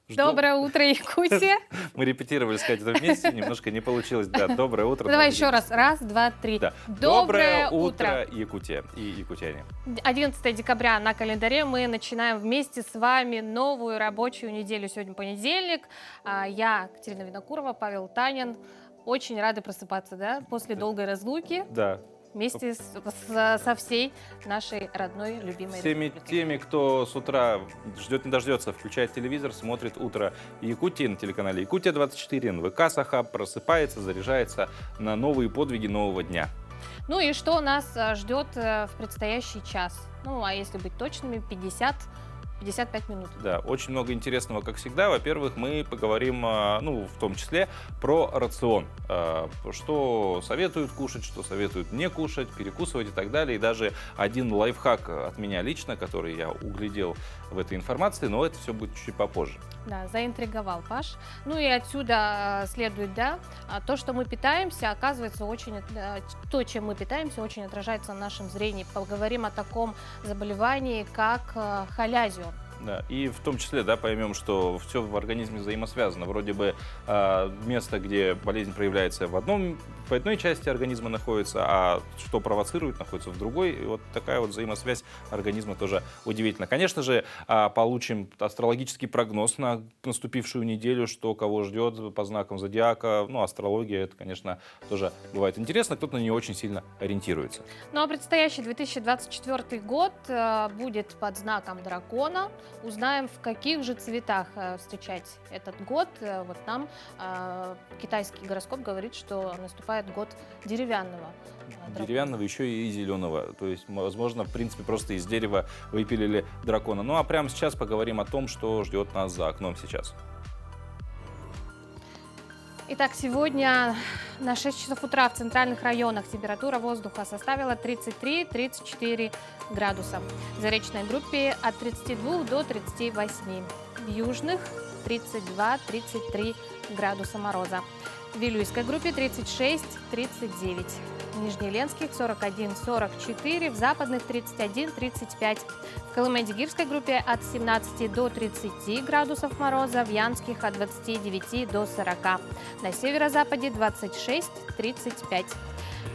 Доброе утро, Якутия. Мы репетировали сказать это вместе, немножко не получилось. Да, доброе утро. Давай еще раз. Раз, два, три. Да. Доброе утро, Якутия и якутяне. 11 декабря на календаре мы начинаем вместе с вами новую рабочую неделю. Сегодня понедельник. Я, Катерина Винокурова, Павел Танин. Очень рады просыпаться, да, после долгой разлуки. Да. Вместе со всей нашей родной, любимой Всеми республикой. теми, кто с утра ждет не дождется, включает телевизор, смотрит «Утро Якутии» на телеканале «Якутия-24», НВК «Сахаб», просыпается, заряжается на новые подвиги нового дня. Ну и что нас ждет в предстоящий час? Ну, а если быть точными, 55 минут. Да, очень много интересного, как всегда. Во-первых, мы поговорим, ну, в том числе, про рацион. Что советуют кушать, что советуют не кушать, перекусывать и так далее. И даже один лайфхак от меня лично, который я углядел в этой информации, но это все будет чуть попозже. Да, заинтриговал Паш. Ну и отсюда следует, да, то, что мы питаемся, оказывается, то, чем мы питаемся, очень отражается на нашем зрении. Поговорим о таком заболевании, как халязион. Да, и в том числе, да, поймем, что все в организме взаимосвязано. Вроде бы место, где болезнь проявляется в одной части организма находится, а что провоцирует, находится в другой. И вот такая вот взаимосвязь организма тоже удивительна. Конечно же, получим астрологический прогноз на наступившую неделю, что кого ждет по знакам зодиака. Ну, астрология, это, конечно, тоже бывает интересно. Кто-то на нее очень сильно ориентируется. Ну, а предстоящий 2024 год будет под знаком дракона. Узнаем, в каких же цветах встречать этот год. Вот нам китайский гороскоп говорит, что наступает год деревянного. Деревянного, еще и зеленого. То есть, возможно, в принципе, просто из дерева выпилили дракона. Ну, а прямо сейчас поговорим о том, что ждет нас за окном сейчас. Итак, сегодня на 6 часов утра в центральных районах температура воздуха составила 33-34 градуса. В заречной группе от 32 до 38. В южных 32-33 градуса мороза. В Вилюйской группе 36-39. В Нижнеленских 41-44. В западных 31-35. В Колыме-Дигирской группе от 17 до 30 градусов мороза. В Янских от 29 до 40. На северо-западе 26-35.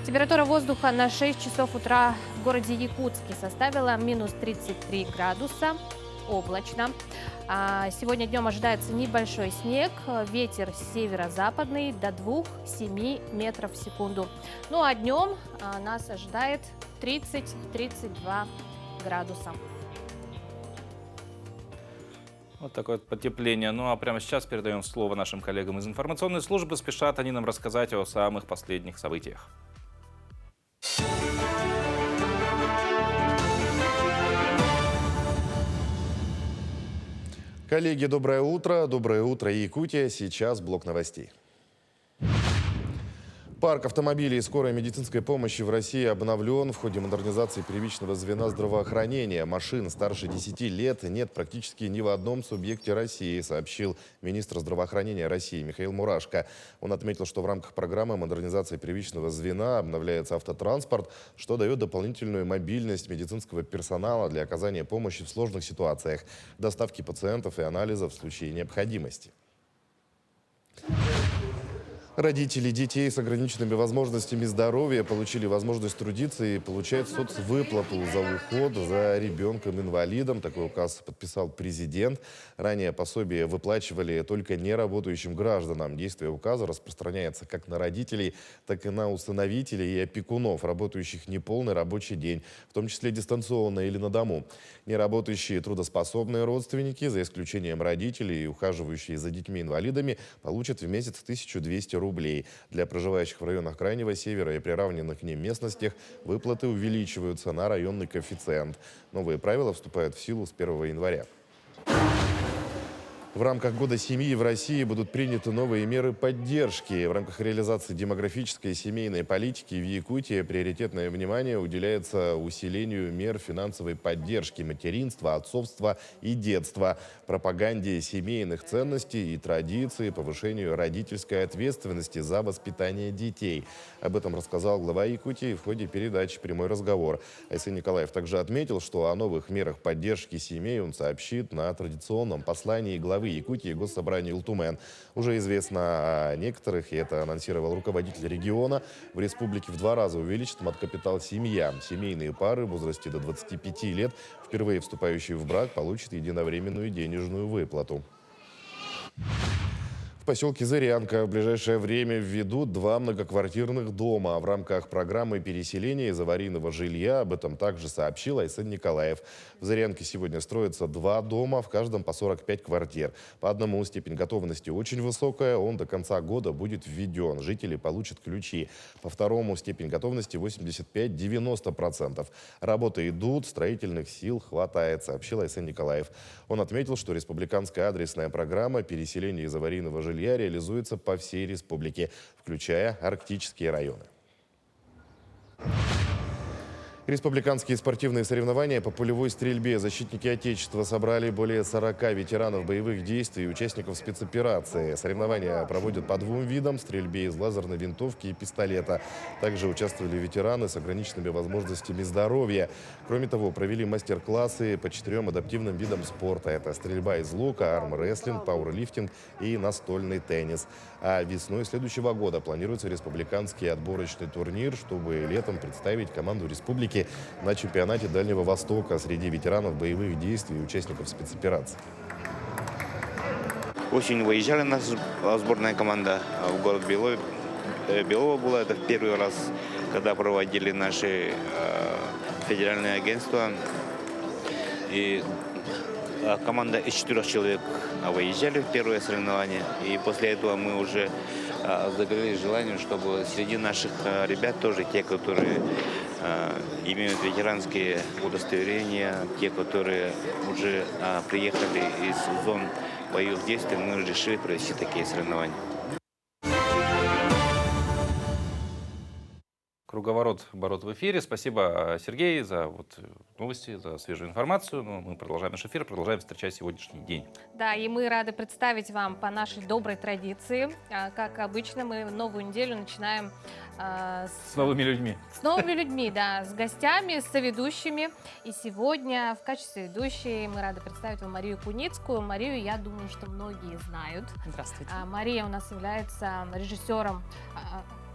Температура воздуха на 6 часов утра в городе Якутске составила минус 33 градуса. Облачно. Сегодня днем ожидается небольшой снег, ветер северо-западный до 2-7 метров в секунду. Ну а днем нас ожидает 30-32 градуса. Вот такое вот потепление. Ну а прямо сейчас передаем слово нашим коллегам из информационной службы. Спешат они нам рассказать о самых последних событиях. Коллеги, доброе утро. Доброе утро, Якутия. Сейчас блок новостей. Парк автомобилей скорой медицинской помощи в России обновлен в ходе модернизации первичного звена здравоохранения. Машин старше 10 лет нет практически ни в одном субъекте России, сообщил министр здравоохранения России Михаил Мурашко. Он отметил, что в рамках программы модернизации первичного звена обновляется автотранспорт, что дает дополнительную мобильность медицинского персонала для оказания помощи в сложных ситуациях, доставки пациентов и анализов в случае необходимости. Родители детей с ограниченными возможностями здоровья получили возможность трудиться и получать соцвыплату за уход за ребенком-инвалидом. Такой указ подписал президент. Ранее пособие выплачивали только неработающим гражданам. Действие указа распространяется как на родителей, так и на усыновителей и опекунов, работающих неполный рабочий день, в том числе дистанционно или на дому. Неработающие трудоспособные родственники, за исключением родителей и ухаживающие за детьми-инвалидами, получат в месяц 1200 рублей. Для проживающих в районах Крайнего Севера и приравненных к ним местностях выплаты увеличиваются на районный коэффициент. Новые правила вступают в силу с 1 января. В рамках Года семьи в России будут приняты новые меры поддержки. В рамках реализации демографической и семейной политики в Якутии приоритетное внимание уделяется усилению мер финансовой поддержки материнства, отцовства и детства, пропаганде семейных ценностей и традиций, повышению родительской ответственности за воспитание детей. Об этом рассказал глава Якутии в ходе передачи «Прямой разговор». Айсен Николаев также отметил, что о новых мерах поддержки семей он сообщит на традиционном послании главы главы Якутии Госсобрания Ултумен. Уже известно о некоторых, и это анонсировал руководитель региона. В республике в 2 раза увеличит мат-капитал семья. Семейные пары в возрасте до 25 лет, впервые вступающие в брак, получат единовременную денежную выплату. В поселке Зырянка в ближайшее время введут 2 многоквартирных дома. В рамках программы переселения из аварийного жилья об этом также сообщил Айсен Николаев. В Зырянке сегодня строятся 2 дома, в каждом по 45 квартир. По одному степень готовности очень высокая, он до конца года будет введен. Жители получат ключи. По второму степень готовности 85-90%. Работы идут, строительных сил хватает, сообщил Айсен Николаев. Он отметил, что республиканская адресная программа переселения из аварийного жилья реализуется по всей республике, включая арктические районы. Республиканские спортивные соревнования по пулевой стрельбе. Защитники Отечества собрали более 40 ветеранов боевых действий и участников спецоперации. Соревнования проводят по 2 видам – стрельбе из лазерной винтовки и пистолета. Также участвовали ветераны с ограниченными возможностями здоровья. Кроме того, провели мастер-классы по 4 адаптивным видам спорта. Это стрельба из лука, армрестлинг, пауэрлифтинг и настольный теннис. А весной следующего года планируется республиканский отборочный турнир, чтобы летом представить команду республики на чемпионате Дальнего Востока среди ветеранов боевых действий и участников спецопераций. Осенью выезжали наша сборная команда в город Белово было. Это в первый раз, когда проводили наши федеральные агентства. И команда из 4 человек выезжали в первое соревнование. И после этого мы уже загорелись желанием, чтобы среди наших ребят тоже те, которые имеют ветеранские удостоверения, те, которые уже приехали из зон боевых действий, мы решили провести такие соревнования. Круговорот оборот в эфире. Спасибо, Сергей, за новости, за свежую информацию. Мы продолжаем наш эфир, продолжаем встречать сегодняшний день. Да, и мы рады представить вам по нашей доброй традиции. Как обычно, мы новую неделю начинаем с новыми людьми. С новыми людьми, да, с гостями, с соведущими. И сегодня в качестве ведущей мы рады представить вам Марию Куницкую. Марию, я думаю, что многие знают. Здравствуйте. Мария у нас является режиссером,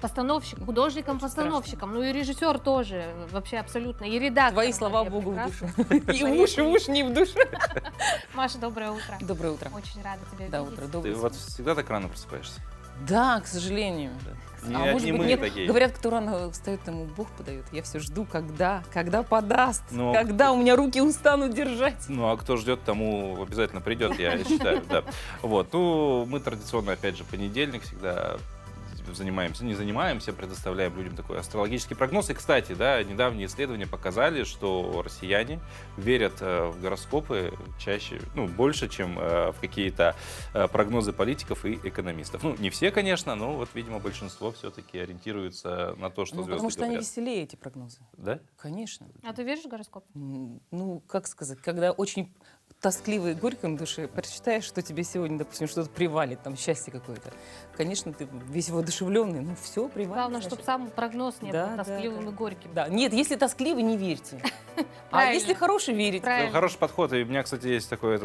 постановщиком, художником-постановщиком, ну и режиссер тоже, вообще абсолютно, и редактор. Твои слова Богу в душу. И в уши не в душу. Маша, доброе утро. Доброе утро. Очень рада тебя видеть. Да, утро, Ты доброе. вот всегда так рано просыпаешься? Да, к сожалению. Не А может одни быть, мы нет. такие. Говорят, кто рано встает, тому Бог подает. Я все жду, когда подаст, Ну, когда у меня руки устанут держать. Ну, а кто ждет, тому обязательно придет, я считаю, да. Вот, ну, мы традиционно, опять же, понедельник всегда предоставляем людям такой астрологический прогноз. И, кстати, да, недавние исследования показали, что россияне верят в гороскопы чаще, больше, чем в какие-то прогнозы политиков и экономистов. Ну, не все, конечно, но вот, видимо, большинство все-таки ориентируются на то, что звезды Потому что они говорят. веселее, эти прогнозы. Да? Конечно. А ты веришь в гороскоп? Ну, как сказать, когда очень тоскливо и горько на душе, прочитаешь, что тебе сегодня, допустим, что-то привалит, там, счастье какое-то. Конечно, ты весь воодушевленный, ну, все привалит. Главное, значит. чтобы сам прогноз не Да, был да, тоскливым да. и горьким. Да, нет, если тоскливый, не верьте. А Правильно. если хороший, верите. Правильно. Хороший подход. И у меня, кстати, есть такой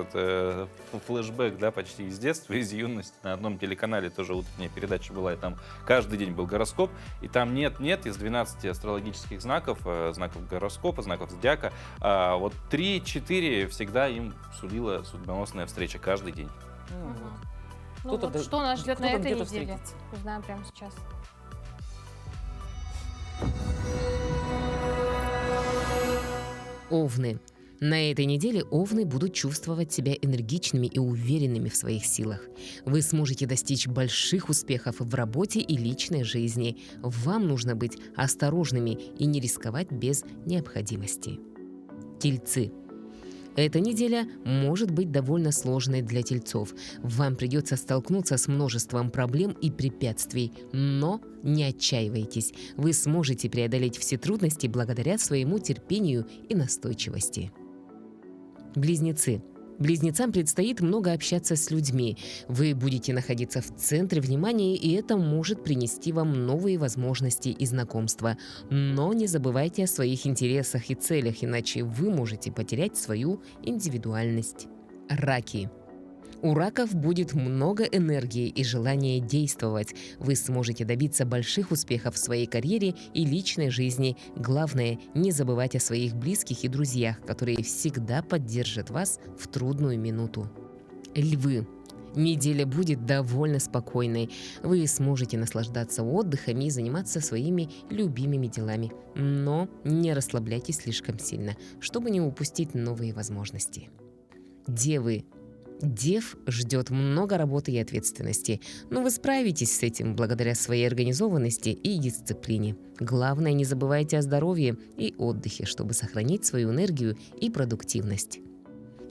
флешбэк, да, почти из детства, из юности. На одном телеканале тоже утренняя передача была, и там каждый день был гороскоп. И там нет из 12 астрологических знаков, знаков гороскопа, знаков зодиака, вот 3-4 всегда им сулила судьбоносная встреча каждый день. Ну, Мгм. вот. Ну, Кто-то вот да- что нас ждет на кто-то этой где-то неделе? встретится. Узнаем прямо сейчас. Овны. На этой неделе овны будут чувствовать себя энергичными и уверенными в своих силах. Вы сможете достичь больших успехов в работе и личной жизни. Вам нужно быть осторожными и не рисковать без необходимости. Тельцы. Эта неделя может быть довольно сложной для тельцов. Вам придется столкнуться с множеством проблем и препятствий, но не отчаивайтесь. Вы сможете преодолеть все трудности благодаря своему терпению и настойчивости. Близнецы. Близнецам предстоит много общаться с людьми. Вы будете находиться в центре внимания, и это может принести вам новые возможности и знакомства. Но не забывайте о своих интересах и целях, иначе вы можете потерять свою индивидуальность. Раки. У раков будет много энергии и желания действовать. Вы сможете добиться больших успехов в своей карьере и личной жизни. Главное, не забывать о своих близких и друзьях, которые всегда поддержат вас в трудную минуту. Львы. Неделя будет довольно спокойной. Вы сможете наслаждаться отдыхом и заниматься своими любимыми делами. Но не расслабляйтесь слишком сильно, чтобы не упустить новые возможности. Девы. Дев ждет много работы и ответственности, но вы справитесь с этим благодаря своей организованности и дисциплине. Главное, не забывайте о здоровье и отдыхе, чтобы сохранить свою энергию и продуктивность.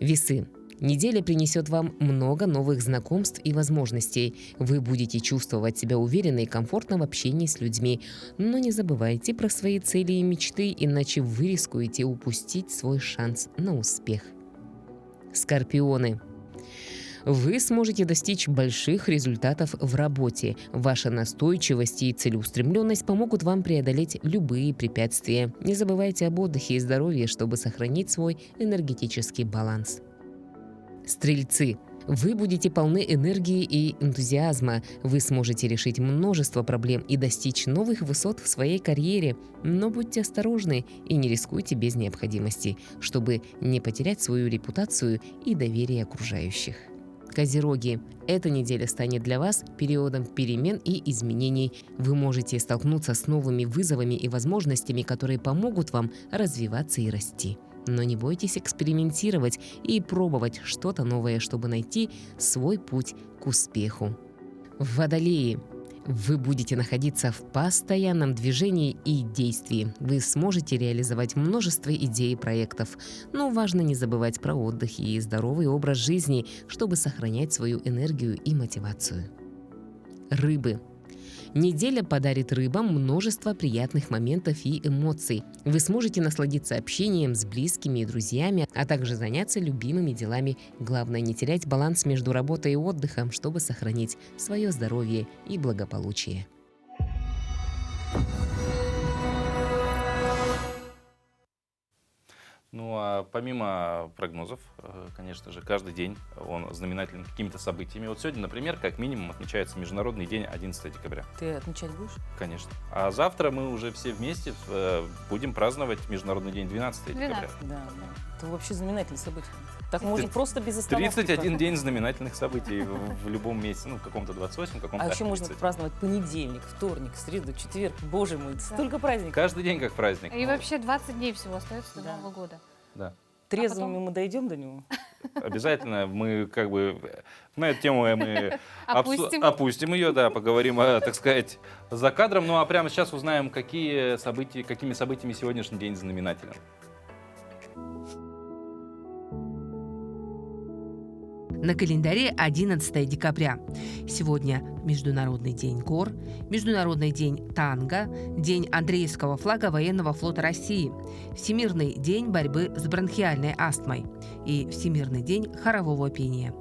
Весы. Неделя принесет вам много новых знакомств и возможностей. Вы будете чувствовать себя уверенно и комфортно в общении с людьми. Но не забывайте про свои цели и мечты, иначе вы рискуете упустить свой шанс на успех. Скорпионы. Вы сможете достичь больших результатов в работе. Ваша настойчивость и целеустремленность помогут вам преодолеть любые препятствия. Не забывайте об отдыхе и здоровье, чтобы сохранить свой энергетический баланс. Стрельцы. Вы будете полны энергии и энтузиазма. Вы сможете решить множество проблем и достичь новых высот в своей карьере. Но будьте осторожны и не рискуйте без необходимости, чтобы не потерять свою репутацию и доверие окружающих. Козероги. Эта неделя станет для вас периодом перемен и изменений. Вы можете столкнуться с новыми вызовами и возможностями, которые помогут вам развиваться и расти. Но не бойтесь экспериментировать и пробовать что-то новое, чтобы найти свой путь к успеху. Водолеи. Вы будете находиться в постоянном движении и действии. Вы сможете реализовать множество идей и проектов. Но важно не забывать про отдых и здоровый образ жизни, чтобы сохранять свою энергию и мотивацию. Рыбы. Неделя подарит рыбам множество приятных моментов и эмоций. Вы сможете насладиться общением с близкими и друзьями, а также заняться любимыми делами. Главное, не терять баланс между работой и отдыхом, чтобы сохранить свое здоровье и благополучие. Ну а помимо прогнозов, конечно же, каждый день он знаменателен какими-то событиями. Вот сегодня, например, как минимум отмечается Международный день 11 декабря. Ты отмечать будешь? Конечно. А завтра мы уже все вместе будем праздновать Международный день 12 декабря. Да. Это вообще знаменательное событие. Так можно просто без остановки. 31 день знаменательных событий в любом месяце. Ну, в каком-то 28, в каком-то А еще 30. можно праздновать понедельник, вторник, среду, четверг. Боже мой, столько праздников. Каждый день как праздник. И вообще 20 дней всего остается до Да. Нового года. Да. Трезвыми потом? мы дойдем до него? Обязательно мы как бы на эту тему мы Опустим. опустим ее, да, поговорим, так сказать, за кадром. Ну а прямо сейчас узнаем, какими событиями сегодняшний день знаменателен. На календаре 11 декабря. Сегодня Международный день гор, Международный день танго, День Андреевского флага Военного флота России, Всемирный день борьбы с бронхиальной астмой и Всемирный день хорового пения.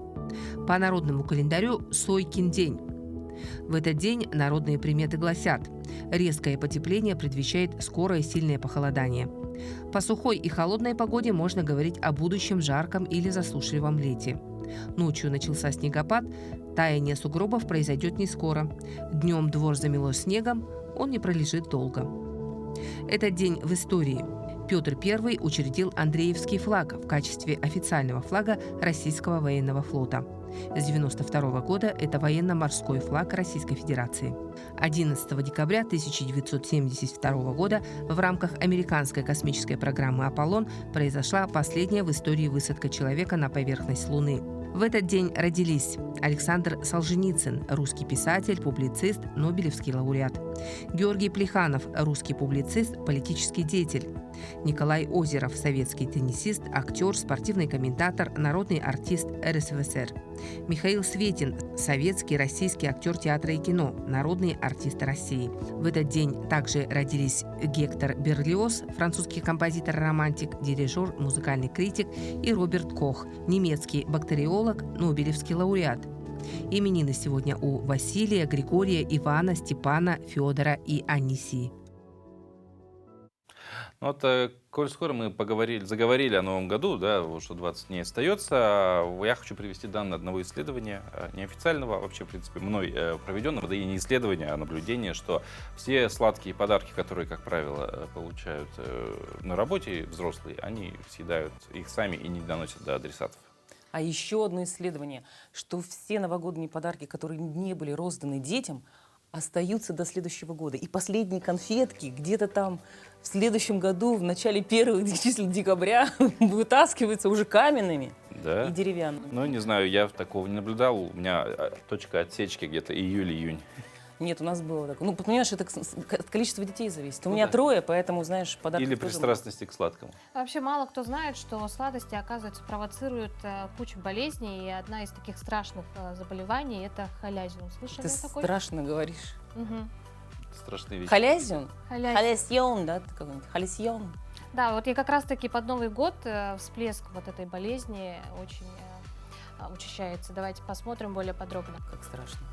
По народному календарю Сойкин день. В этот день народные приметы гласят: резкое потепление предвещает скорое и сильное похолодание. По сухой и холодной погоде можно говорить о будущем жарком или засушливом лете. Ночью начался снегопад, таяние сугробов произойдет не скоро. Днем двор замело снегом, он не пролежит долго. Этот день в истории. Петр I учредил Андреевский флаг в качестве официального флага Российского военного флота. С 1992 года это военно-морской флаг Российской Федерации. 11 декабря 1972 года в рамках американской космической программы «Аполлон» произошла последняя в истории высадка человека на поверхность Луны. В этот день родились Александр Солженицын, русский писатель, публицист, Нобелевский лауреат; Георгий Плеханов, русский публицист, политический деятель; Николай Озеров, советский теннисист, актер, спортивный комментатор, народный артист РСФСР; Михаил Светин, советский, российский актер театра и кино, народный артист России. В этот день также родились Гектор Берлиоз, французский композитор-романтик, дирижер, музыкальный критик, и Роберт Кох, немецкий бактериолог, Нобелевский лауреат. Именины сегодня у Василия, Григория, Ивана, Степана, Федора и Анисии. Ну вот, коль скоро мы заговорили о Новом году, да, вот что 20 дней остается, я хочу привести данные одного исследования, неофициального, вообще, в принципе, мной проведенного, да и не исследования, а наблюдение, что все сладкие подарки, которые, как правило, получают на работе взрослые, они съедают их сами и не доносят до адресатов. А еще одно исследование, что все новогодние подарки, которые не были розданы детям, остаются до следующего года. И последние конфетки где-то там в следующем году, в начале первых чисел декабря, вытаскиваются уже каменными Да? и деревянными. Ну, не знаю, я такого не наблюдал. У меня точка отсечки где-то июль-июнь. Нет, у нас было такое. Ну, понимаешь, это от количества детей зависит. У Ну меня да. 3, поэтому, знаешь, подарки Или тоже пристрастности к сладкому. Вообще мало кто знает, что сладости, оказывается, провоцируют кучу болезней. И одна из таких страшных заболеваний – это халязиум. много. Слышали Ты такой? страшно говоришь. Мгм. Страшные вещи. Халязион? Халязиум. Халязион, да? Какой-нибудь? Халязион. Да, вот и как раз-таки под Новый год всплеск вот этой болезни очень учащается. Давайте посмотрим более подробно. Как страшно.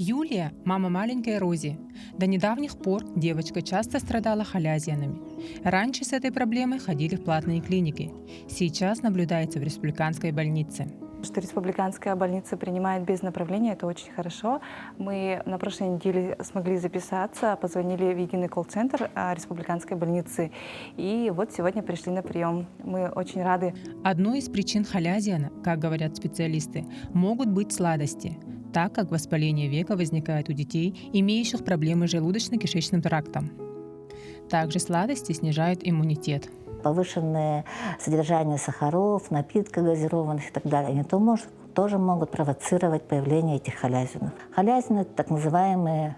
Юлия – мама маленькой Рози. До недавних пор девочка часто страдала халязианами. Раньше с этой проблемой ходили в платные клиники. Сейчас наблюдается в республиканской больнице. Что республиканская больница принимает без направления, это очень хорошо. Мы на прошлой неделе смогли записаться, позвонили в единый колл-центр республиканской больницы, и вот сегодня пришли на прием. Мы очень рады. Одной из причин халязиана, как говорят специалисты, могут быть сладости, так как воспаление века возникает у детей, имеющих проблемы с желудочно-кишечным трактом. Также сладости снижают иммунитет. Повышенное содержание сахаров, напитков газированных и так далее, они тоже могут провоцировать появление этих халязинов. Халязины – это так называемые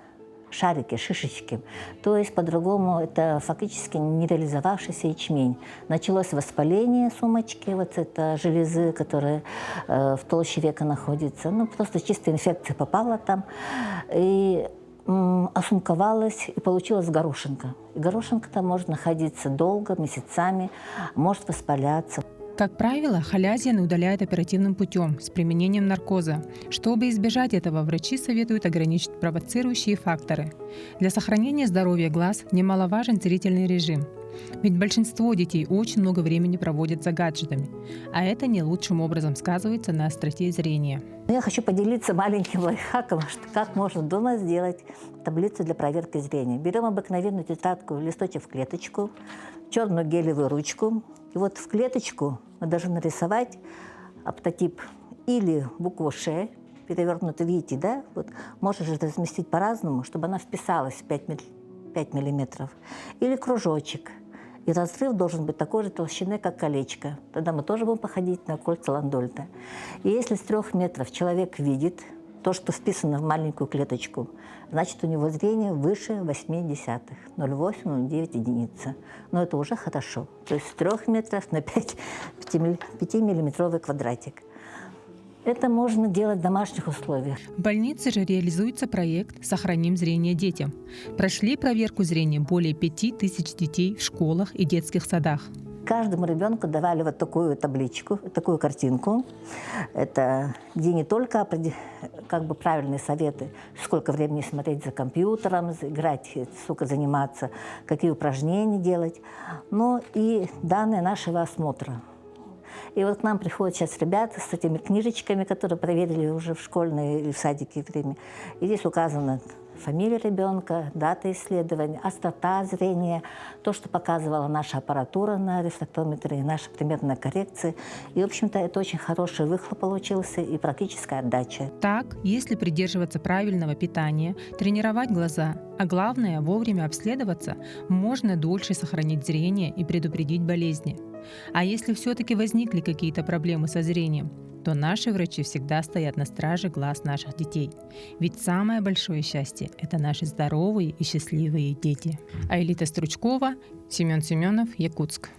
шарики, шишечки. То есть, по-другому, это фактически нереализовавшийся ячмень. Началось воспаление сумочки, вот это железы, которые в толще века находятся. Ну, просто чистая инфекция попала там. И осумковалась, и получилась горошинка. И горошинка-то может находиться долго, месяцами, может воспаляться. Как правило, халязианы удаляют оперативным путем с применением наркоза. Чтобы избежать этого, врачи советуют ограничить провоцирующие факторы. Для сохранения здоровья глаз немаловажен зрительный режим. Ведь большинство детей очень много времени проводят за гаджетами, а это не лучшим образом сказывается на остроте зрения. Я хочу поделиться маленьким лайфхаком, как можно дома сделать таблицу для проверки зрения. Берем обыкновенную тетрадку, листочек в клеточку, черную гелевую ручку. И вот в клеточку мы должны нарисовать оптотип или букву «Ш», перевернутую, видите, да? Вот можешь же разместить по-разному, чтобы она вписалась в 5 миллиметров. Или кружочек. И разрыв должен быть такой же толщины, как колечко. Тогда мы тоже будем походить на кольца Ландольта. И если с 3 метров человек видит то, что вписано в маленькую клеточку, значит, у него зрение выше 0,8, 0,8-0,9 единицы. Но это уже хорошо. То есть с 3 метров на 5-миллиметровый квадратик. Это можно делать в домашних условиях. В больнице же реализуется проект «Сохраним зрение детям». Прошли проверку зрения более 5000 детей в школах и детских садах. Каждому ребенку давали вот такую табличку, такую картинку. Это где не только как бы правильные советы, сколько времени смотреть за компьютером, играть, сколько заниматься, какие упражнения делать, но и данные нашего осмотра. И вот к нам приходят сейчас ребята с этими книжечками, которые проверили уже в школьное и в садике время. И здесь указана фамилия ребенка, дата исследования, острота зрения, то, что показывала наша аппаратура на рефрактометре, наша примерная коррекция. И, в общем-то, это очень хороший выхлоп получился и практическая отдача. Так, если придерживаться правильного питания, тренировать глаза, а главное, вовремя обследоваться, можно дольше сохранить зрение и предупредить болезни. А если все-таки возникли какие-то проблемы со зрением, то наши врачи всегда стоят на страже глаз наших детей. Ведь самое большое счастье – это наши здоровые и счастливые дети. Аэлита Стручкова, Семен Семенов, Якутск.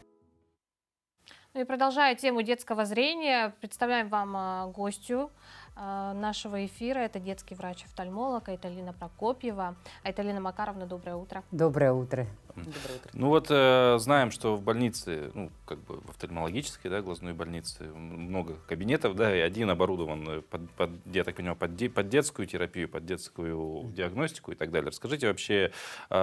Ну и продолжая тему детского зрения, представляем вам гостью нашего эфира. Это детский врач-офтальмолог Айталина Прокопьева. Айталина Макаровна, доброе утро. Доброе утро. Доброе утро. Ну вот знаем, что в больнице, ну как бы в офтальмологической, да, глазной больнице много кабинетов, да, и один оборудован я так понимаю, под детскую терапию, под детскую диагностику и так далее. Расскажите вообще,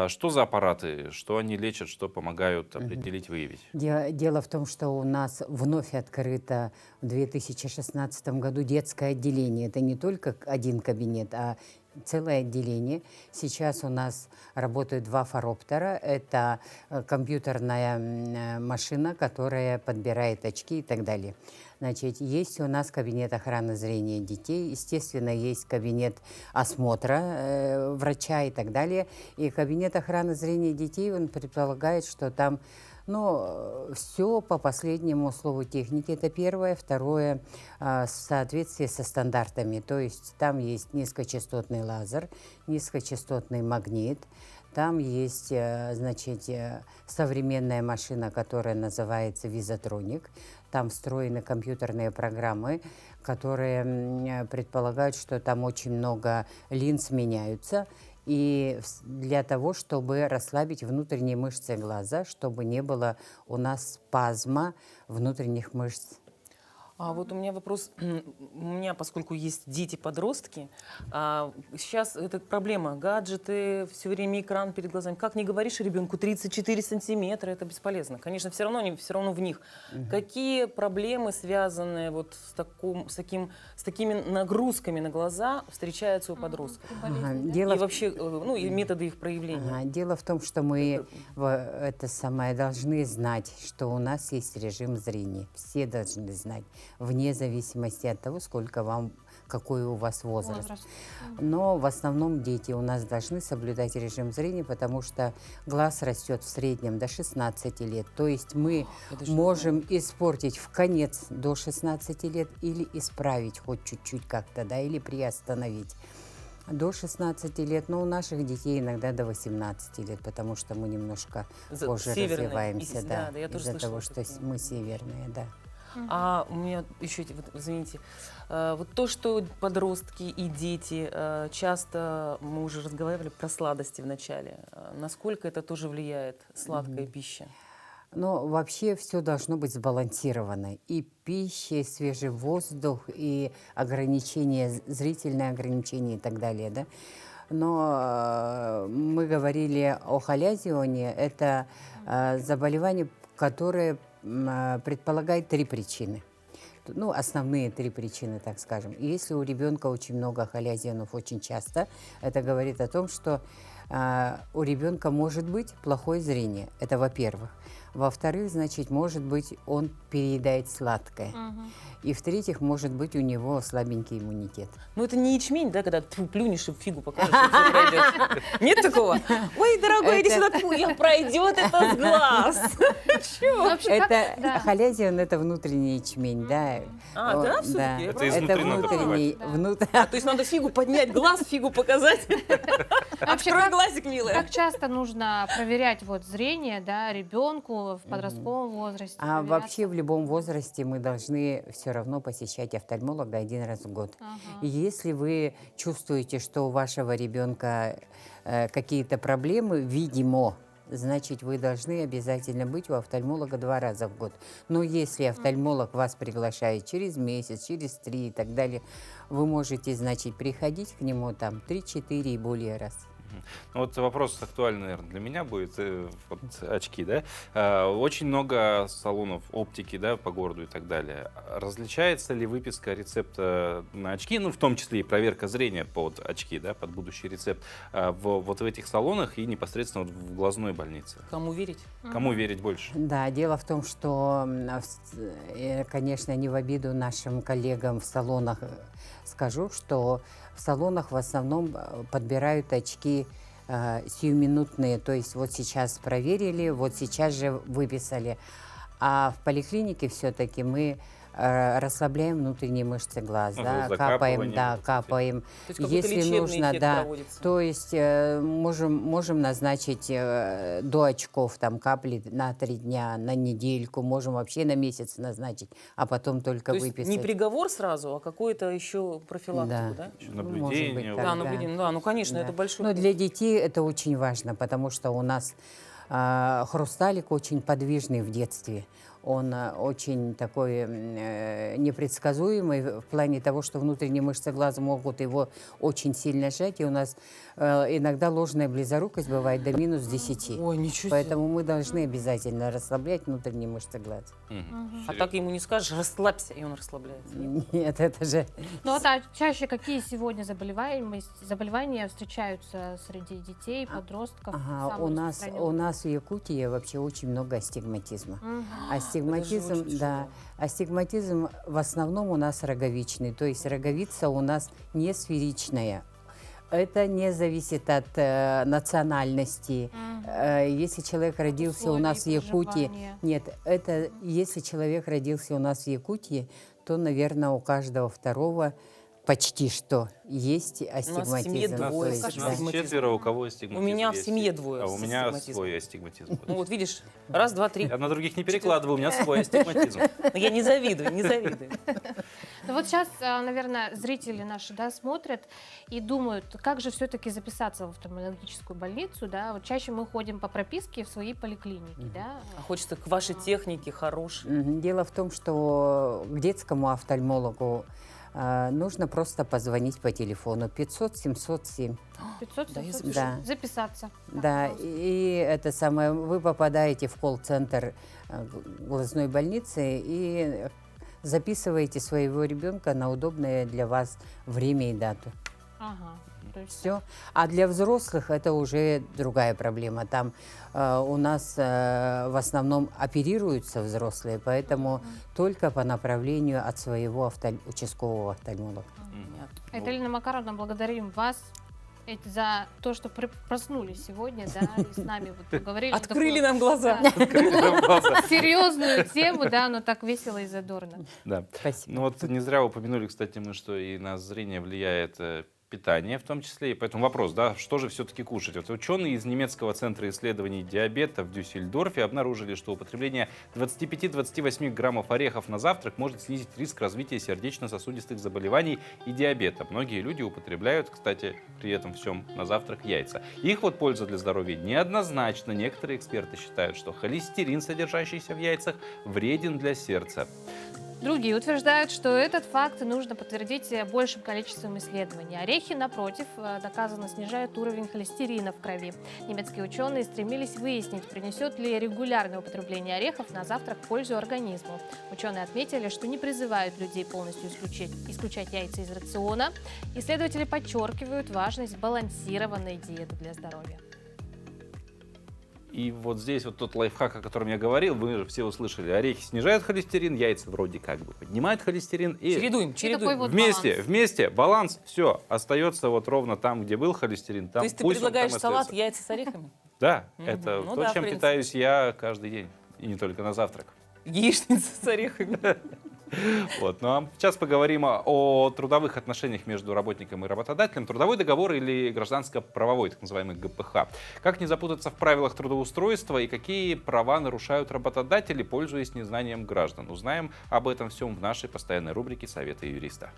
что за аппараты, что они лечат, что помогают определить, выявить? Дело в том, что у нас вновь открыто в 2016 году детское отделение. Это не только один кабинет, а целое отделение. Сейчас у нас работают 2 фароптера. Это компьютерная машина, которая подбирает очки и так далее. Значит, есть у нас кабинет охраны зрения детей, естественно, есть кабинет осмотра врача и так далее. И кабинет охраны зрения детей, он предполагает, что там все по последнему слову техники. Это первое. Второе, в соответствии со стандартами. То есть там есть низкочастотный лазер, низкочастотный магнит. Там есть, значит, современная машина, которая называется Визотроник. Там встроены компьютерные программы, которые предполагают, что там очень много линз меняются. И для того, чтобы расслабить внутренние мышцы глаза, чтобы не было у нас спазма внутренних мышц. А вот у меня вопрос. У меня, поскольку есть дети-подростки, сейчас эта проблема. Гаджеты, все время экран перед глазами. Как не говоришь ребенку 34 сантиметра, это бесполезно. Конечно, все равно в них. Какие проблемы, связанные вот с такими нагрузками на глаза, встречаются у подростков? И вообще, и методы их проявления? Дело в том, что мы должны знать, что у нас есть режим зрения. Все должны знать, вне зависимости от того, какой у вас возраст. Но в основном дети у нас должны соблюдать режим зрения, потому что глаз растет в среднем до 16 лет. То есть мы можем испортить в конец до 16 лет или исправить хоть чуть-чуть как-то, да, или приостановить. До 16 лет, но у наших детей иногда до 18 лет, потому что мы немножко позже развиваемся. Из-за того, что мы северные, да. А у меня еще, извините, вот то, что подростки и дети, часто мы уже разговаривали про сладости в начале, насколько это тоже влияет, сладкая пища? Но вообще все должно быть сбалансировано. И пища, и свежий воздух, и ограничения, зрительные ограничения и так далее, да. Но мы говорили о халязионе. Это заболевание, которое предполагает 3 причины. Основные 3 причины, так скажем. И если у ребенка очень много халязионов очень часто, это говорит о том, что у ребенка может быть плохое зрение. Это во-первых. Во-вторых, значит, может быть, он переедает сладкое. И в-третьих, может быть, у него слабенький иммунитет. Ну, это не ячмень, да, когда ты плюнешь и фигу покажешь, и всё пройдет. Нет такого? Ой, дорогой, иди сюда, пройдет это с глаз. Это халязион, это внутренний ячмень, да. Да, все-таки? Это внутренний. То есть надо фигу поднять, глаз фигу показать. Открой глазик, милая. Как часто нужно проверять зрение, да, ребенку в подростковом возрасте? Вообще в любом возрасте мы должны все равно посещать офтальмолога 1 раз в год. И если вы чувствуете, что у вашего ребенка какие-то проблемы, видимо, значит, вы должны обязательно быть у офтальмолога 2 раза в год. Но если офтальмолог вас приглашает через месяц, через 3 и так далее, вы можете, значит, приходить к нему там 3-4 и более раз. Вот вопрос актуальный, наверное, для меня будет. Очки, да? Очень много салонов оптики, да, по городу и так далее. Различается ли выписка рецепта на очки, в том числе и проверка зрения под очки, да, под будущий рецепт, в этих салонах и непосредственно в глазной больнице? Кому верить? Кому верить больше? Да, дело в том, что, конечно, не в обиду нашим коллегам в салонах скажу, что в салонах в основном подбирают очки сиюминутные, то есть вот сейчас проверили, вот сейчас же выписали. А в поликлинике все-таки мы расслабляем внутренние мышцы глаз, Ну, да, закапывание, капаем, вот, капаем. То есть какой-то Если лечебный нужно, эффект да, проводится. то есть можем назначить до очков там капли на 3 дня, на недельку, можем вообще на месяц назначить, а потом только То есть выписать. не приговор сразу, а какое-то еще профилактику, да? Еще Ну, наблюдение. может быть, вот. так, Да, наблюдение. Да, ну конечно, Да. это большой. Но для детей это очень важно, потому что у нас хрусталик очень подвижный в детстве. Он очень такой непредсказуемый в плане того, что внутренние мышцы глаза могут его очень сильно сжать. И у нас иногда ложная близорукость бывает до минус 10. Ой, ничего себе. Поэтому мы должны обязательно расслаблять внутренние мышцы глаз. А так ему не скажешь, расслабься, и он расслабляется. Нет, это же... Ну вот, а чаще какие сегодня заболевания встречаются среди детей, подростков? Ага, самые у распространенные? нас в Якутии вообще очень много астигматизма. Мгм. Астигматизм, Это же очень да, астигматизм в основном у нас роговичный, то есть роговица у нас не сферичная. Это не зависит от национальности. Если человек родился у нас в Условий Якутии, проживания. нет, это если человек родился у нас в Якутии, то, наверное, у каждого второго почти что есть астигматизм. семье двое, То есть, кажется, да. астигматизм. 4, у кого астигматизм У меня в есть. семье двое А у с меня астигматизмом. свой астигматизм. Ну вот видишь, раз, два, три. Я на других не перекладываю, у меня свой астигматизм. Но я не завидую, не завидую. Ну вот сейчас, наверное, зрители наши, да, смотрят и думают, как же все-таки записаться в офтальмологическую больницу, да? Вот чаще мы ходим по прописке в свои поликлиники, да? А хочется к вашей технике хорошей. Дело в том, что к детскому офтальмологу нужно просто позвонить по телефону 500 707. 500 Да, я 700 Да. записаться. Да, и это самое, вы попадаете в колл-центр глазной больницы и записываете своего ребенка на удобное для вас время и дату. Ага. То есть Все. А для взрослых это уже другая проблема. Там у нас в основном оперируются взрослые, поэтому только по направлению от своего участкового офтальмолога. Элина Макаровна, благодарим вас за то, что проснулись сегодня, да, и с нами вот поговорили. Открыли нам глаза. Серьезную тему, да, но так весело и задорно. Да. Спасибо. Ну вот не зря упомянули, кстати, мы, что и на зрение влияет питание в том числе. И поэтому вопрос, да, что же все-таки кушать? Вот ученые из немецкого центра исследований диабета в Дюссельдорфе обнаружили, что употребление 25-28 граммов орехов на завтрак может снизить риск развития сердечно-сосудистых заболеваний и диабета. Многие люди употребляют, кстати, при этом всем на завтрак яйца. Их вот польза для здоровья неоднозначна. Некоторые эксперты считают, что холестерин, содержащийся в яйцах, вреден для сердца. Другие утверждают, что этот факт нужно подтвердить большим количеством исследований. Орехи, напротив, доказанно снижают уровень холестерина в крови. Немецкие ученые стремились выяснить, принесет ли регулярное употребление орехов на завтрак пользу организму. Ученые отметили, что не призывают людей полностью исключать яйца из рациона. Исследователи подчеркивают важность сбалансированной диеты для здоровья. И вот здесь вот тот лайфхак, о котором я говорил, вы же все услышали. Орехи снижают холестерин, яйца вроде как бы поднимают холестерин. И Чередуем, И такой чередуем. вот вместе, баланс, все, остается вот ровно там, где был холестерин. Там, То есть ты пусть он предлагаешь там салат, остается. яйца с орехами? Да, Мгм. это Ну то, да, в чем принципе. питаюсь я каждый день. И не только на завтрак. Яичница с орехами. Вот. Ну а сейчас поговорим о трудовых отношениях между работником и работодателем. Трудовой договор или гражданско-правовой, так называемый ГПХ. Как не запутаться в правилах трудоустройства и какие права нарушают работодатели, пользуясь незнанием граждан. Узнаем об этом всем в нашей постоянной рубрике «Советы юриста».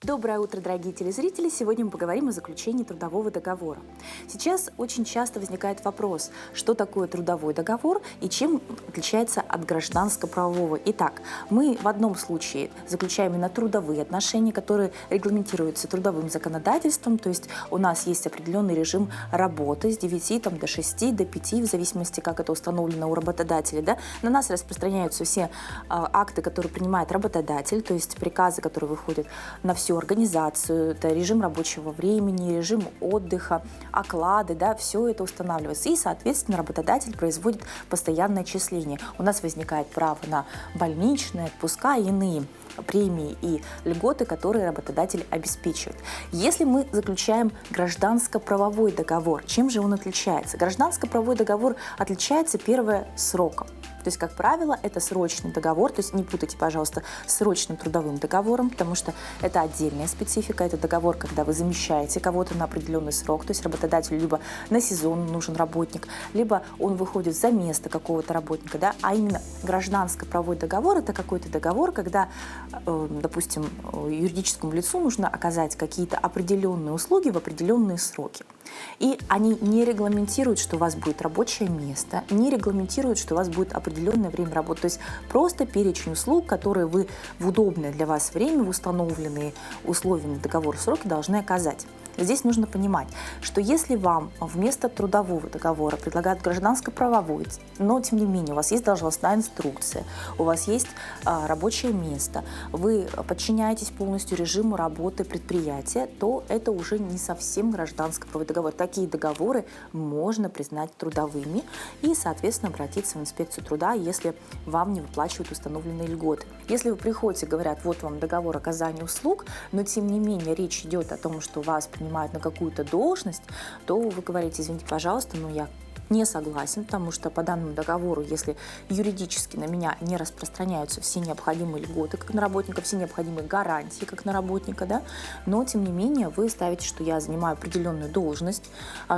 Доброе утро, дорогие телезрители! Сегодня мы поговорим о заключении трудового договора. Сейчас очень часто возникает вопрос, что такое трудовой договор и чем отличается от гражданско-правового. Итак, мы в одном случае заключаем именно трудовые отношения, которые регламентируются трудовым законодательством, то есть у нас есть определенный режим работы с 9 до 6, до 5, в зависимости, как это установлено у работодателя. Да? На нас распространяются все акты, которые принимает работодатель, то есть приказы, которые выходят на всю организацию, это режим рабочего времени, режим отдыха, оклады, да, все это устанавливается. И, соответственно, работодатель производит постоянное отчисление. У нас возникает право на больничные, отпуска и иные премии и льготы, которые работодатель обеспечивает. Если мы заключаем гражданско-правовой договор, чем же он отличается? Гражданско-правовой договор отличается, первое, сроком. То есть, как правило, это срочный договор, то есть не путайте, пожалуйста, с срочным трудовым договором, потому что это отдельная специфика, это договор, когда вы замещаете кого-то на определенный срок, то есть работодателю либо на сезон нужен работник, либо он выходит за место какого-то работника, да, а именно гражданско-правовой договор – это какой-то договор, когда, допустим, юридическому лицу нужно оказать какие-то определенные услуги в определенные сроки. И они не регламентируют, что у вас будет рабочее место, не регламентируют, что у вас будет определенное время работы. То есть просто перечень услуг, которые вы в удобное для вас время, в установленные условиями договора сроки должны оказать. Здесь нужно понимать, что если вам вместо трудового договора предлагают гражданско-правовой, но тем не менее у вас есть должностная инструкция, у вас есть рабочее место, вы подчиняетесь полностью режиму работы предприятия, то это уже не совсем гражданско-правовой договор. Такие договоры можно признать трудовыми и, соответственно, обратиться в инспекцию труда, если вам не выплачивают установленные льготы. Если вы приходите, говорят, вот вам договор оказания услуг, но тем не менее речь идет о том, что вас принимают на какую-то должность, то вы говорите, извините, пожалуйста, но я не согласен, потому что по данному договору, если юридически на меня не распространяются все необходимые льготы, как на работника, все необходимые гарантии, как на работника, да, но тем не менее вы ставите, что я занимаю определенную должность,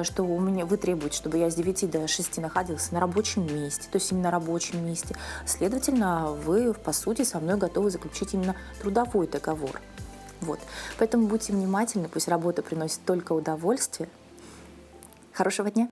что у меня вы требуете, чтобы я с 9 до 6 находился на рабочем месте, то есть именно на рабочем месте. Следовательно, вы, по сути, со мной готовы заключить именно трудовой договор. Вот. Поэтому будьте внимательны, пусть работа приносит только удовольствие. Хорошего дня!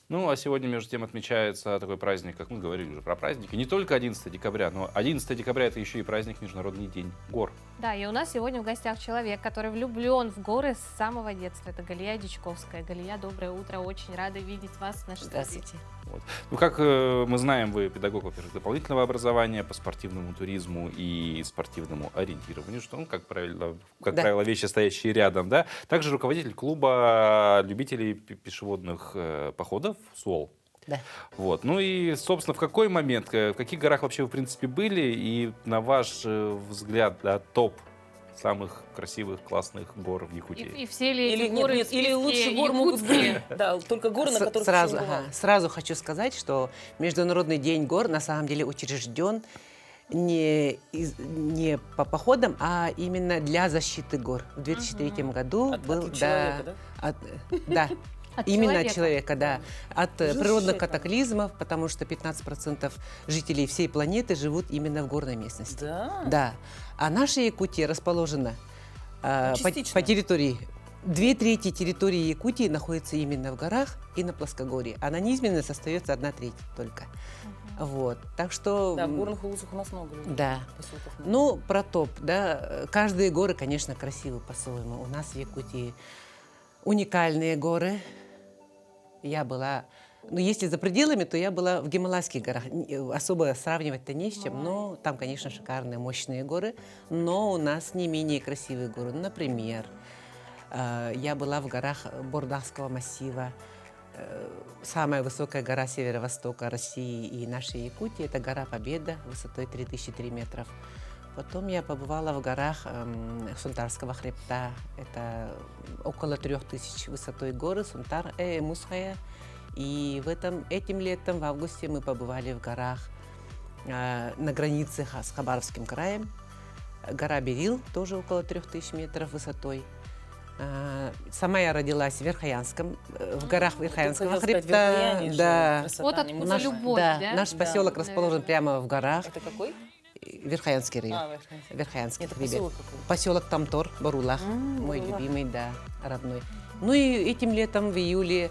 Ну, а сегодня, между тем, отмечается такой праздник, как мы говорили уже про праздники. Не только 11 декабря, но 11 декабря – это еще и праздник Международный день гор. Да, и у нас сегодня в гостях человек, который влюблен в горы с самого детства. Это Галия Дичковская. Галия, доброе утро. Очень рада видеть вас в нашей студии. Вот. Ну, как мы знаем, вы педагог, во-первых, дополнительного образования по спортивному туризму и спортивному ориентированию, что, как правило, вещи, стоящие рядом, да. Также руководитель клуба любителей пешеводных походов «СУОЛ». Да. Вот. Ну и, собственно, в какой момент, в каких горах вообще вы, в принципе, были? И, на ваш взгляд, да, топ самых красивых, классных гор в Якутии? И все ли эти горы нет, или лучше гор могут быть, да, только горы, на которых сразу хочу сказать, что Международный день гор на самом деле учрежден не по походам, а именно для защиты гор. В 2003 году был... От человека, да? Да. От именно от человека, да. От природных катаклизмов, потому что 15% жителей всей планеты живут именно в горной местности. Да? Да. А наша Якутия расположена по территории. 2/3 территории Якутии находится именно в горах и на плоскогорье, а на низменности остается 1/3 только. Вот. Так что... Да, в горных улусах у нас много людей. Да. Ну, про топ, да. Каждые горы, конечно, красивы по-своему. У нас в Якутии уникальные горы. Я была... Ну, если за пределами, то я была в Гималайских горах. Особо сравнивать-то не с чем, но там, конечно, шикарные, мощные горы. Но у нас не менее красивые горы. Например, я была в горах Бордахского массива. Самая высокая гора северо-востока России и нашей Якутии – это гора Победа высотой 3003 метров. Потом я побывала в горах Сунтарского хребта. Это около 3000 высотой горы Сунтар-Мусхая. И этим летом, в августе, мы побывали в горах на границе с Хабаровским краем. Гора Берил, тоже около 3000 метров высотой. Сама я родилась в Верхоянском, в горах Верхоянского хребта. Да. Вот откуда любовь, да? Наш поселок расположен прямо в горах. Это какой? Верхоянский район. Верхоянский хребет. Поселок Тамтор, Барулах, мой любимый, да, родной. Ну и этим летом, в июле,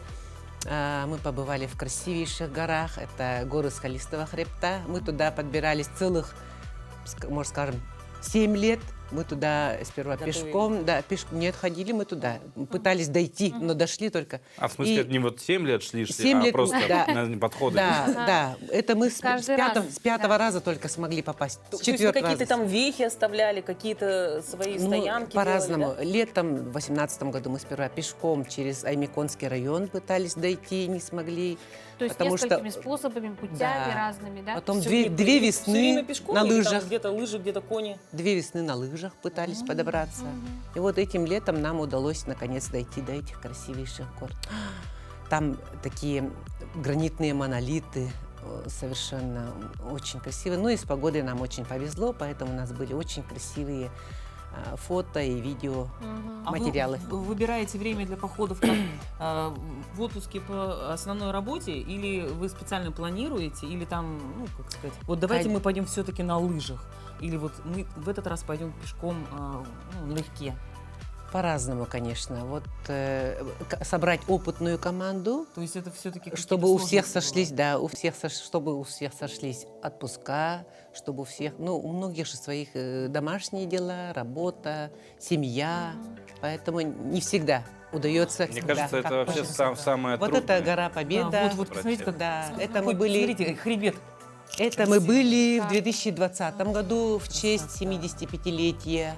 мы побывали в красивейших горах. Это горы Скалистого хребта. Мы туда подбирались целых, можно скажем, 7 лет. Мы туда сперва Готовились? пешком, да, пешком, нет, ходили мы туда, пытались дойти, но дошли только. А в смысле, И это не вот 7 лет шли, 7 а лет, просто да. на подходы? Да, да, это мы с Каждый раз, пятого раза только смогли попасть. То С есть вы четвертого какие-то раза. там вехи оставляли, какие-то свои Ну, стоянки по-разному. делали, Летом в 2018 году мы сперва пешком через Аймиконский район пытались дойти, не смогли. То есть потому что- несколькими способами, путями Да. разными, да? Потом Всё две время весны пешком на или там лыжах. где-то лыжи, где-то кони? 2 весны на лыжах пытались подобраться. И вот этим летом нам удалось наконец дойти до этих красивейших гор. Там такие гранитные монолиты, совершенно очень красивые. Ну и с погодой нам очень повезло, поэтому у нас были очень красивые фото и видео А материалы. вы выбираете время для походов как, в отпуске по основной работе, или вы специально планируете, или там, ну, как сказать, вот давайте мы пойдем все-таки на лыжах, или вот мы в этот раз пойдем пешком налегке. По-разному, конечно. Вот собрать опытную команду, То есть это все-таки чтобы у всех сошлись, да, чтобы у всех сошлись отпуска, чтобы у всех, ну, у многих же своих домашние дела, работа, семья, поэтому не всегда удается. Мне да, кажется, это как вообще хочется. самое Вот трудное. это гора Победа. вот посмотрите, как да, это какой, мы были. смотрите, хребет. Это мы были в 2020 году в честь 75-летия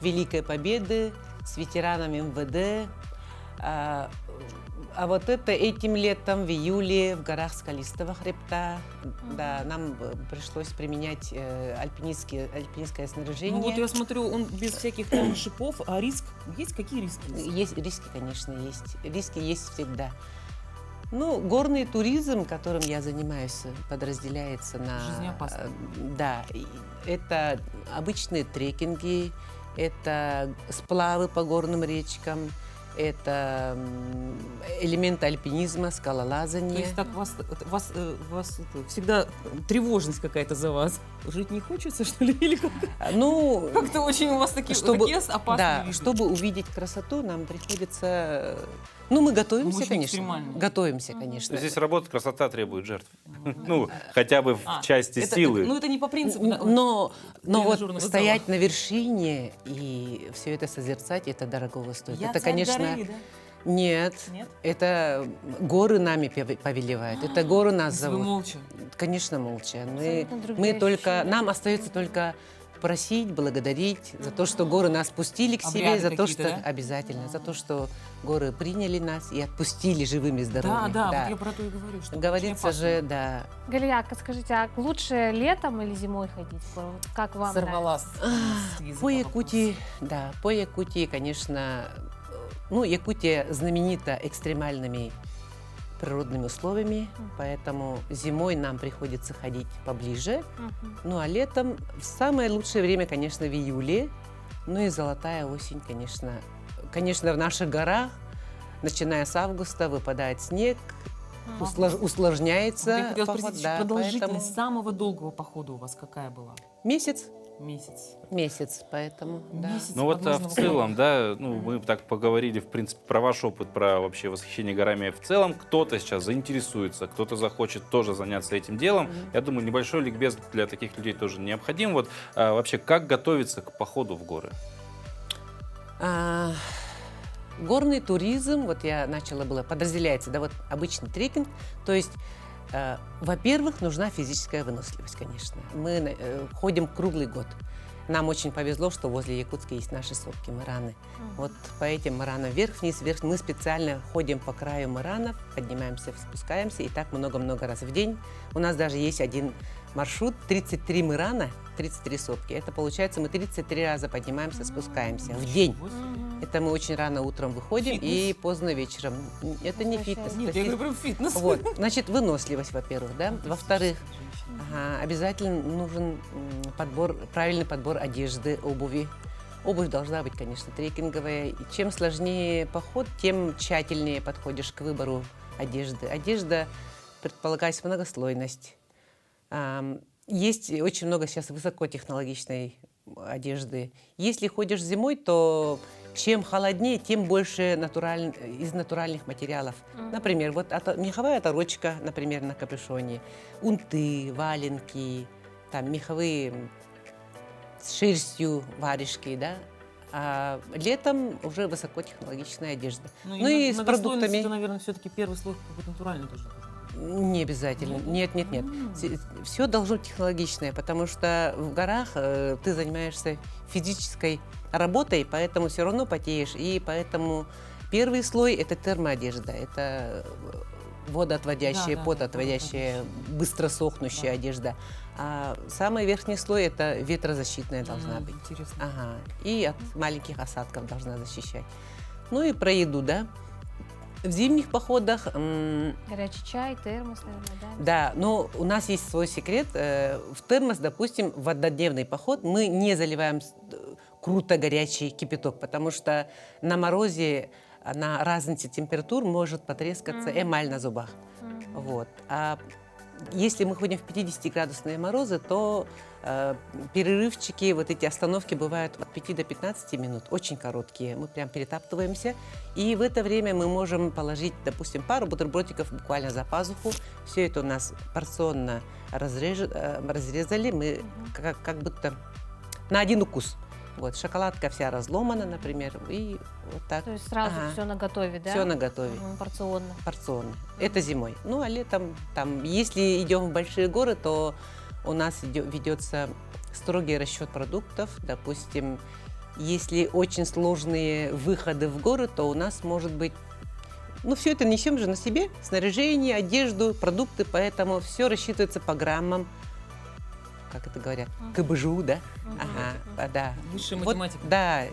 Великой Победы с ветеранами МВД. А вот это этим летом, в июле, в горах Скалистого хребта, да, нам пришлось применять альпинистское снаряжение. Ну вот я смотрю, он без всяких там шипов, а риск есть? Какие риски? Есть риски, конечно, есть. Риски есть всегда. Ну, горный туризм, которым я занимаюсь, подразделяется на... Жизнеопасно. Да, это обычные трекинги, это сплавы по горным речкам, это элементы альпинизма, То скалолазание. есть так вас всегда тревожность какая-то за вас. Жить не хочется, что ли? Или как? Ну, Как-то очень у вас такие опасные да, виды. чтобы увидеть красоту, нам приходится... Ну, мы готовимся, Очень конечно. экстремально. Готовимся, конечно. Здесь работа, красота требует жертв. Ну, хотя бы в части силы. Ну, это не по принципу. Но вот тренажерного стоять зала. на вершине и все это созерцать, это дорогого стоит. Я это, царь конечно, горы, да? нет, Нет? это горы нами повелевают, это горы нас Вы зовут. молча. Конечно, молча. Абсолютно Мы другие только, ощущения. нам остается только просить, благодарить за то, что горы нас пустили к себе, Обряды за то, какие-то, что да? обязательно, за то, что горы приняли нас и отпустили живыми и Да, здоровыми. да, вот я про то и говорю. Что Говорится очень же, опасно. да. Галия, скажите, а лучше летом или зимой ходить? Вот как вам Сорвалась. По Якутии, да, по Якутии, конечно, ну, Якутия знаменита экстремальными природными условиями, поэтому зимой нам приходится ходить поближе, ну, а летом самое лучшее время, конечно, в июле, ну и золотая осень, конечно. Конечно, в наших горах, начиная с августа, выпадает снег, усложняется Я хотела поход, спросить, да, продолжительность поэтому самого долгого похода у вас какая была? месяц, Месяц. поэтому, да. Месяц Ну вот подводного в целом, да, ну мы так поговорили, в принципе, про ваш опыт, про вообще восхищение горами. В целом кто-то сейчас заинтересуется, кто-то захочет тоже заняться этим делом. Я думаю, небольшой ликбез для таких людей тоже необходим. Вот вообще, как готовиться к походу в горы? Горный туризм, вот я начала было, подразделяется, да, вот обычный трекинг, то есть, во-первых, нужна физическая выносливость, конечно. Мы ходим круглый год. Нам очень повезло, что возле Якутска есть наши сопки, мыраны. Вот по этим мыранам вверх-вниз, вверх. Мы специально ходим по краю мыранов, поднимаемся, спускаемся, и так много-много раз в день. У нас даже есть один маршрут, 33 мырана, 33 сопки. Это получается, мы 33 раза поднимаемся, спускаемся в день. Это мы очень рано утром выходим и поздно вечером. Это не фитнес. Нет, это я говорю прям фитнес. Вот, значит, выносливость, во-первых, да. Во-вторых, обязательно нужен правильный подбор одежды, обуви. Обувь должна быть, конечно, трекинговая. И чем сложнее поход, тем тщательнее подходишь к выбору одежды. Одежда предполагает многослойность. Есть очень много сейчас высокотехнологичной одежды. Если ходишь зимой, то чем холоднее, тем больше из натуральных материалов. Например, вот меховая оторочка, например, на капюшоне, унты, валенки, там меховые с шерстью варежки, да. А летом уже высокотехнологичная одежда. Ну и с продуктами. Это, наверное, все-таки первый слой какой-то натуральный тоже. Не обязательно. Нет. Все должно быть технологичное, потому что в горах ты занимаешься физической работой, поэтому все равно потеешь. И поэтому первый слой – это термоодежда, это водоотводящая, потоотводящая, быстро сохнущая одежда. А самый верхний слой – это ветрозащитная должна быть. Интересно. Ага. И от маленьких осадков должна защищать. Ну и про еду, да. В зимних походах... Горячий чай, термос, наверное, да? Да, но у нас есть свой секрет. В термос, допустим, в однодневный поход мы не заливаем круто горячий кипяток, потому что на морозе на разнице температур может потрескаться эмаль на зубах. Вот. А если мы ходим в 50-градусные морозы, то перерывчики, вот эти остановки бывают от 5 до 15 минут, очень короткие. Мы прям перетаптываемся, и в это время мы можем положить, допустим, пару бутербродиков буквально за пазуху. Все это у нас порционно разрезали, мы как будто на один укус. Вот, шоколадка вся разломана, например, и вот так. То есть сразу все наготове, да? Все наготове. Порционно. Порционно. Это зимой. Ну, а летом, там, если идем в большие горы, то у нас ведется строгий расчет продуктов. Допустим, если очень сложные выходы в горы, то у нас может быть... Ну, все это несем же на себе. Снаряжение, одежду, продукты, поэтому все рассчитывается по граммам. Как это говорят, КБЖУ, да? Да. Высшая математика. Вот, да,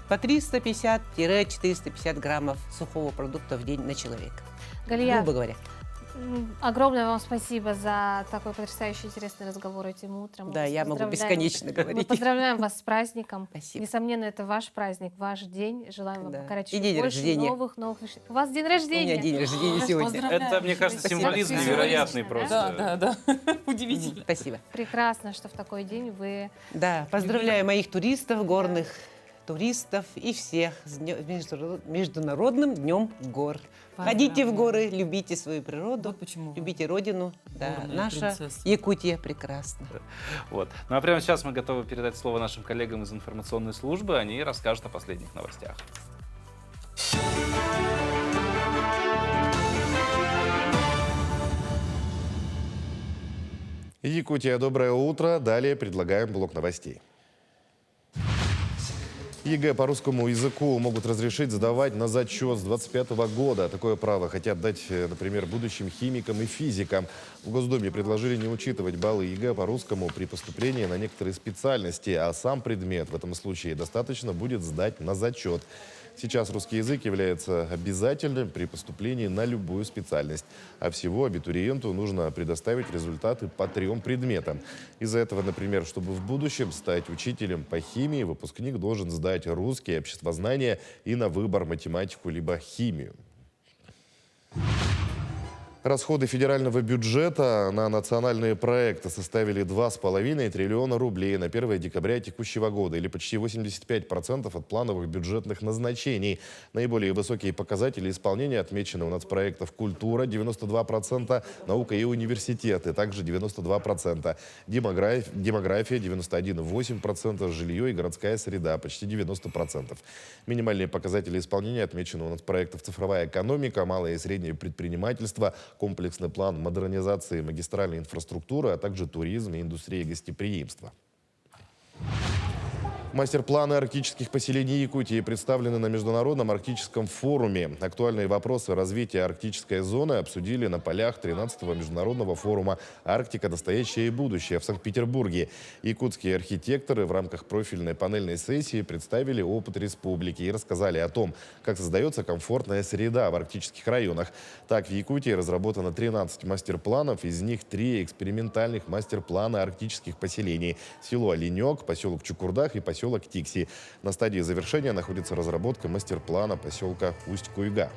по 350-450 граммов сухого продукта в день на человека. Галия, грубо говоря. Огромное вам спасибо за такой потрясающий интересный разговор этим утром. Да, я могу бесконечно говорить. Мы поздравляем вас с праздником. Спасибо. Несомненно, это ваш праздник, ваш день. Желаем вам покорять И еще день больше рождения. новых. У вас день рождения. У меня день рождения сегодня. Это, мне кажется, символизм невероятный просто. Да. Удивительно. Спасибо. Прекрасно, что в такой день вы... Да, поздравляю моих туристов, горных туристов и всех с Международным днем гор. Ходите в горы, любите свою природу, любите родину. Да, наша Якутия прекрасна. Вот. Ну а прямо сейчас мы готовы передать слово нашим коллегам из информационной службы. Они расскажут о последних новостях. Якутия, доброе утро. Далее предлагаем блок новостей. ЕГЭ по русскому языку могут разрешить сдавать на зачет с 2025 года. Такое право хотят дать, например, будущим химикам и физикам. В Госдуме предложили не учитывать баллы ЕГЭ по русскому при поступлении на некоторые специальности, а сам предмет в этом случае достаточно будет сдать на зачет. Сейчас русский язык является обязательным при поступлении на любую специальность. А всего абитуриенту нужно предоставить результаты по 3 предметам. Из-за этого, например, чтобы в будущем стать учителем по химии, выпускник должен сдать русский, обществознание и на выбор математику либо химию. Расходы федерального бюджета на национальные проекты составили 2,5 триллиона рублей на 1 декабря текущего года, или почти 85% от плановых бюджетных назначений. Наиболее высокие показатели исполнения отмечены у нацпроектов «Культура» 92%, «Наука и университеты» также 92%, демография 91,8%, жилье и городская среда почти 90%. Минимальные показатели исполнения отмечены у нацпроектов «Цифровая экономика», «Малое и среднее предпринимательство», комплексный план модернизации магистральной инфраструктуры, а также туризм и индустрия гостеприимства. Мастер-планы арктических поселений Якутии представлены на Международном арктическом форуме. Актуальные вопросы развития арктической зоны обсудили на полях 13-го международного форума «Арктика. Настоящее и будущее» в Санкт-Петербурге. Якутские архитекторы в рамках профильной панельной сессии представили опыт республики и рассказали о том, как создается комфортная среда в арктических районах. Так, в Якутии разработано 13 мастер-планов, из них 3 экспериментальных мастер-плана арктических поселений: село Оленек, поселок Чукурдах и поселок Тикси. На стадии завершения находится разработка мастер-плана поселка Усть-Куйга.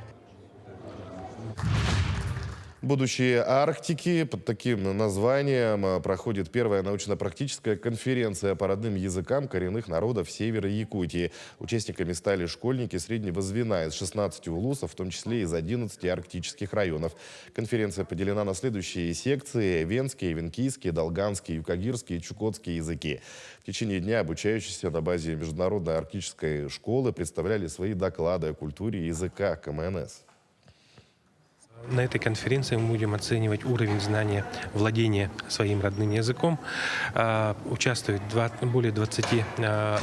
Будущее Арктики. Под таким названием проходит первая научно-практическая конференция по родным языкам коренных народов севера Якутии. Участниками стали школьники среднего звена из 16 улусов, в том числе из 11 арктических районов. Конференция поделена на следующие секции: венские, венкийские, долганские, юкагирские и чукотские языки. В течение дня обучающиеся на базе Международной арктической школы представляли свои доклады о культуре и языках КМНС. На этой конференции мы будем оценивать уровень знания, владения своим родным языком. Участвует более 20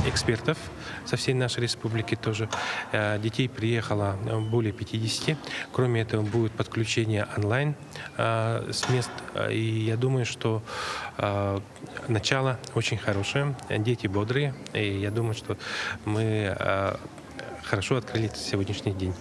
экспертов со всей нашей республики тоже. Детей приехало более 50. Кроме этого, будет подключение онлайн с мест. И я думаю, что начало очень хорошее. Дети бодрые. И я думаю, что мы хорошо открыли сегодняшний день.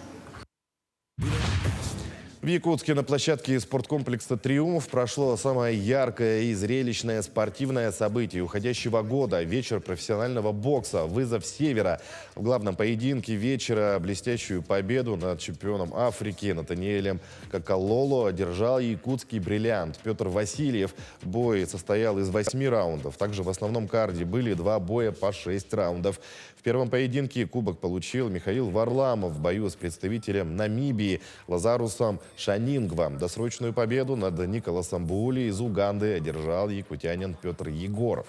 В Якутске на площадке спорткомплекса «Триумф» прошло самое яркое и зрелищное спортивное событие уходящего года – вечер профессионального бокса «Вызов Севера». В главном поединке вечера блестящую победу над чемпионом Африки Натаниэлем Какалоло одержал якутский бриллиант Петр Васильев. Бой состоял из 8 раундов. Также в основном карде были 2 боя по 6 раундов. В первом поединке кубок получил Михаил Варламов в бою с представителем Намибии Лазарусом Шанингвом. Досрочную победу над Николасом Були из Уганды одержал якутянин Петр Егоров.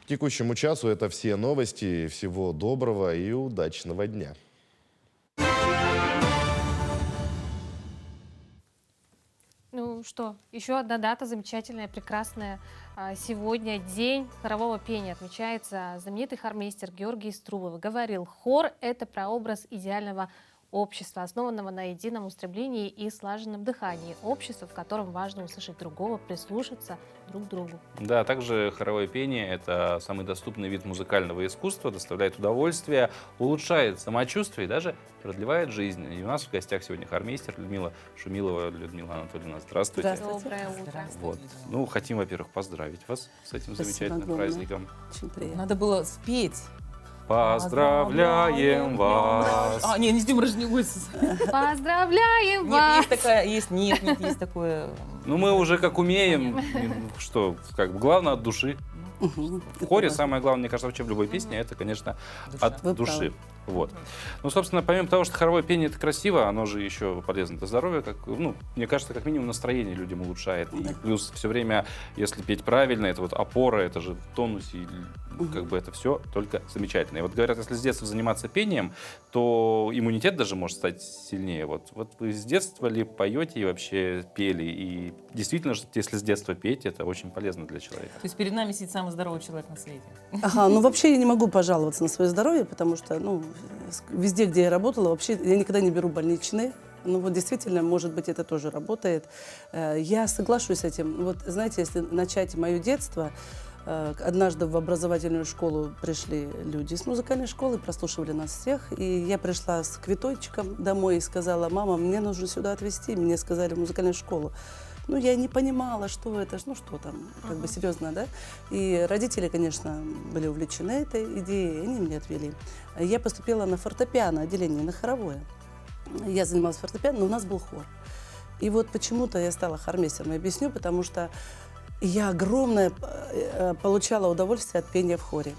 К текущему часу это все новости. Всего доброго и удачного дня. Ну что, еще одна дата замечательная, прекрасная. Сегодня день хорового пения. Отмечается знаменитый хормейстер Георгий Струбов. Говорил: хор – это прообраз идеального общества, основанного на едином устремлении и слаженном дыхании. Общество, в котором важно услышать другого, прислушаться друг к другу. Да, также хоровое пение – это самый доступный вид музыкального искусства, доставляет удовольствие, улучшает самочувствие и даже продлевает жизнь. И у нас в гостях сегодня хормейстер Людмила Шумилова. Людмила Анатольевна, здравствуйте. Доброе утро. Вот. Ну, хотим, во-первых, поздравить вас с этим замечательным праздником. Очень приятно. Надо было спеть. Поздравляем вас! Не с днем рождения. Поздравляем вас! Есть такая, есть такое. Ну, мы уже как умеем, что, как бы, главное от души. В хоре самое главное, мне кажется, вообще в любой песне, это, конечно, от души. Вот. Ну, собственно, помимо того, что хоровое пение — это красиво, оно же еще полезно для здоровья. Мне кажется, как минимум настроение людям улучшает. И плюс все время, если петь правильно, это вот опора, это же тонус, и как бы это все только замечательно. И вот говорят, если с детства заниматься пением, то иммунитет даже может стать сильнее. Вот вы с детства ли поете и вообще пели? И действительно, если с детства петь, это очень полезно для человека. То есть перед нами сидит самый здоровый человек на свете. Ну вообще я не могу пожаловаться на свое здоровье, потому что, везде, где я работала, вообще я никогда не беру больничные. Ну вот действительно, может быть, это тоже работает. Я соглашусь с этим. Вот знаете, если начать мое детство, однажды в образовательную школу пришли люди с музыкальной школы, прослушивали нас всех, и я пришла с квиточком домой и сказала: мама, мне нужно сюда отвезти. Мне сказали в музыкальную школу. Ну, я не понимала, что это, что там, как бы серьезно, да. И родители, конечно, были увлечены этой идеей, и они меня отвели. Я поступила на фортепиано отделение, на хоровое. Я занималась фортепиано, но у нас был хор. И вот почему-то я стала хормейстером, я объясню, потому что я огромное получала удовольствие от пения в хоре.